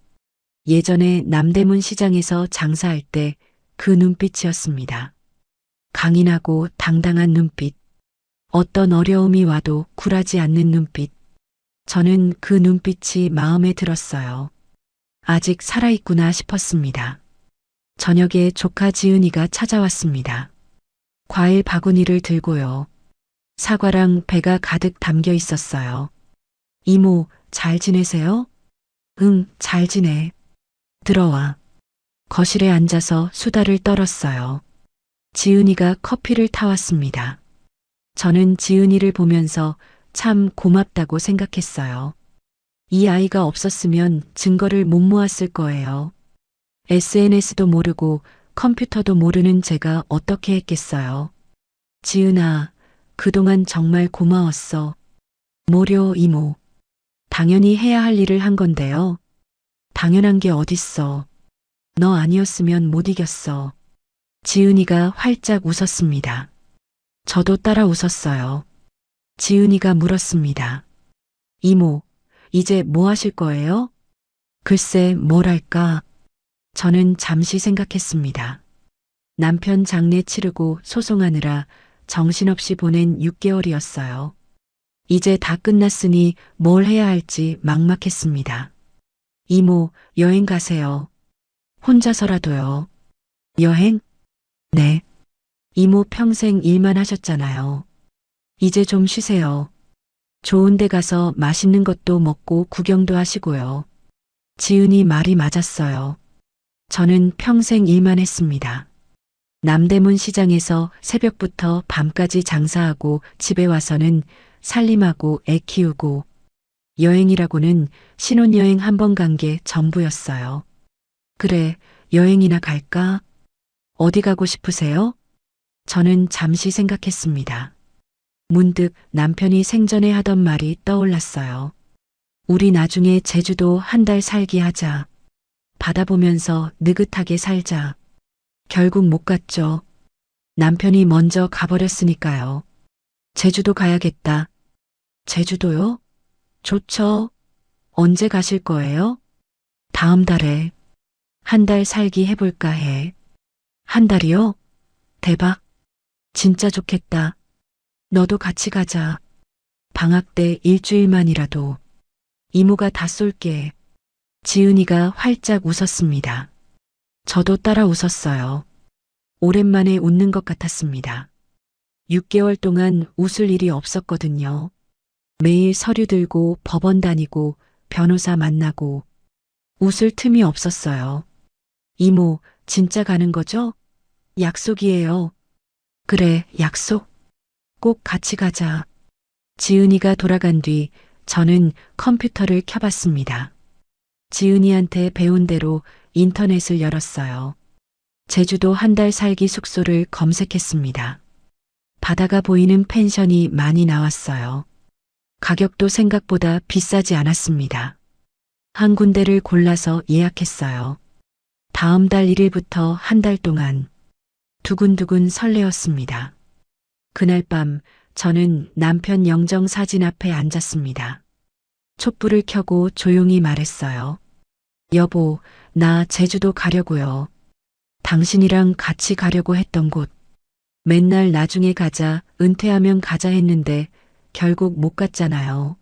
예전에 남대문 시장에서 장사할 때 그 눈빛이었습니다. 강인하고 당당한 눈빛. 어떤 어려움이 와도 굴하지 않는 눈빛. 저는 그 눈빛이 마음에 들었어요. 아직 살아있구나 싶었습니다. 저녁에 조카 지은이가 찾아왔습니다. 과일 바구니를 들고요. 사과랑 배가 가득 담겨 있었어요. 이모, 잘 지내세요? 응, 잘 지내. 들어와. 거실에 앉아서 수다를 떨었어요. 지은이가 커피를 타왔습니다. 저는 지은이를 보면서 참 고맙다고 생각했어요. 이 아이가 없었으면 증거를 못 모았을 거예요. SNS도 모르고 컴퓨터도 모르는 제가 어떻게 했겠어요. 지은아, 그동안 정말 고마웠어. 모려 이모. 당연히 해야 할 일을 한 건데요. 당연한 게 어딨어. 너 아니었으면 못 이겼어. 지은이가 활짝 웃었습니다. 저도 따라 웃었어요. 지은이가 물었습니다. 이모, 이제 뭐 하실 거예요? 글쎄, 뭘 할까? 저는 잠시 생각했습니다. 남편 장례 치르고 소송하느라 정신없이 보낸 6개월이었어요. 이제 다 끝났으니 뭘 해야 할지 막막했습니다. 이모, 여행 가세요. 혼자서라도요. 여행? 네. 이모 평생 일만 하셨잖아요. 이제 좀 쉬세요. 좋은 데 가서 맛있는 것도 먹고 구경도 하시고요. 지은이 말이 맞았어요. 저는 평생 일만 했습니다. 남대문 시장에서 새벽부터 밤까지 장사하고 집에 와서는 살림하고 애 키우고 여행이라고는 신혼여행 한 번 간 게 전부였어요. 그래, 여행이나 갈까? 어디 가고 싶으세요? 저는 잠시 생각했습니다. 문득 남편이 생전에 하던 말이 떠올랐어요. 우리 나중에 제주도 한 달 살기 하자. 바다 보면서 느긋하게 살자. 결국 못 갔죠. 남편이 먼저 가버렸으니까요. 제주도 가야겠다. 제주도요? 좋죠. 언제 가실 거예요? 다음 달에. 한 달 살기 해볼까 해. 한 달이요? 대박. 진짜 좋겠다. 너도 같이 가자. 방학 때 일주일만이라도. 이모가 다 쏠게. 지은이가 활짝 웃었습니다. 저도 따라 웃었어요. 오랜만에 웃는 것 같았습니다. 6개월 동안 웃을 일이 없었거든요. 매일 서류 들고 법원 다니고 변호사 만나고 웃을 틈이 없었어요. 이모, 진짜 가는 거죠? 약속이에요. 그래, 약속. 꼭 같이 가자. 지은이가 돌아간 뒤 저는 컴퓨터를 켜봤습니다. 지은이한테 배운 대로 인터넷을 열었어요. 제주도 한 달 살기 숙소를 검색했습니다. 바다가 보이는 펜션이 많이 나왔어요. 가격도 생각보다 비싸지 않았습니다. 한 군데를 골라서 예약했어요. 다음 달 1일부터 한 달 동안 두근두근 설레었습니다. 그날 밤 저는 남편 영정 사진 앞에 앉았습니다. 촛불을 켜고 조용히 말했어요. 여보, 나 제주도 가려고요. 당신이랑 같이 가려고 했던 곳. 맨날 나중에 가자, 은퇴하면 가자 했는데 결국 못 갔잖아요.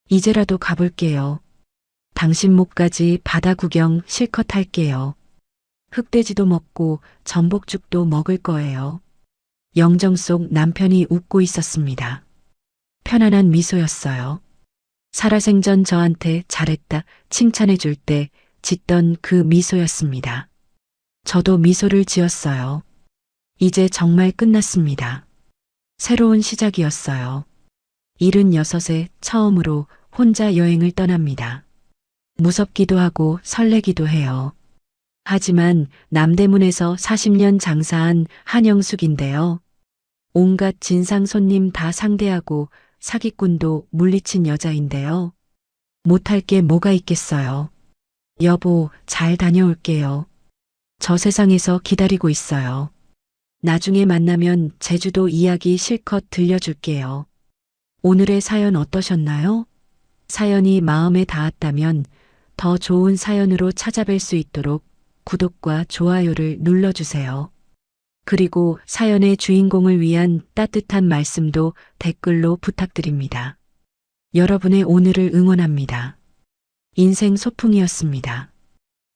이제라도 가볼게요. 당신 목까지 바다 구경 실컷 할게요. 흑돼지도 먹고 전복죽도 먹을 거예요. 영정 속 남편이 웃고 있었습니다. 편안한 미소였어요. 살아생전 저한테 잘했다 칭찬해 줄 때 짓던 그 미소였습니다. 저도 미소를 지었어요. 이제 정말 끝났습니다. 새로운 시작이었어요. 76에 처음으로 혼자 여행을 떠납니다. 무섭기도 하고 설레기도 해요. 하지만 남대문에서 40년 장사한 한영숙인데요. 온갖 진상 손님 다 상대하고 사기꾼도 물리친 여자인데요. 못할 게 뭐가 있겠어요. 여보, 잘 다녀올게요. 저 세상에서 기다리고 있어요. 나중에 만나면 제주도 이야기 실컷 들려줄게요. 오늘의 사연 어떠셨나요? 사연이 마음에 닿았다면 더 좋은 사연으로 찾아뵐 수 있도록 구독과 좋아요를 눌러주세요. 그리고 사연의 주인공을 위한 따뜻한 말씀도 댓글로 부탁드립니다. 여러분의 오늘을 응원합니다. 인생 소풍이었습니다.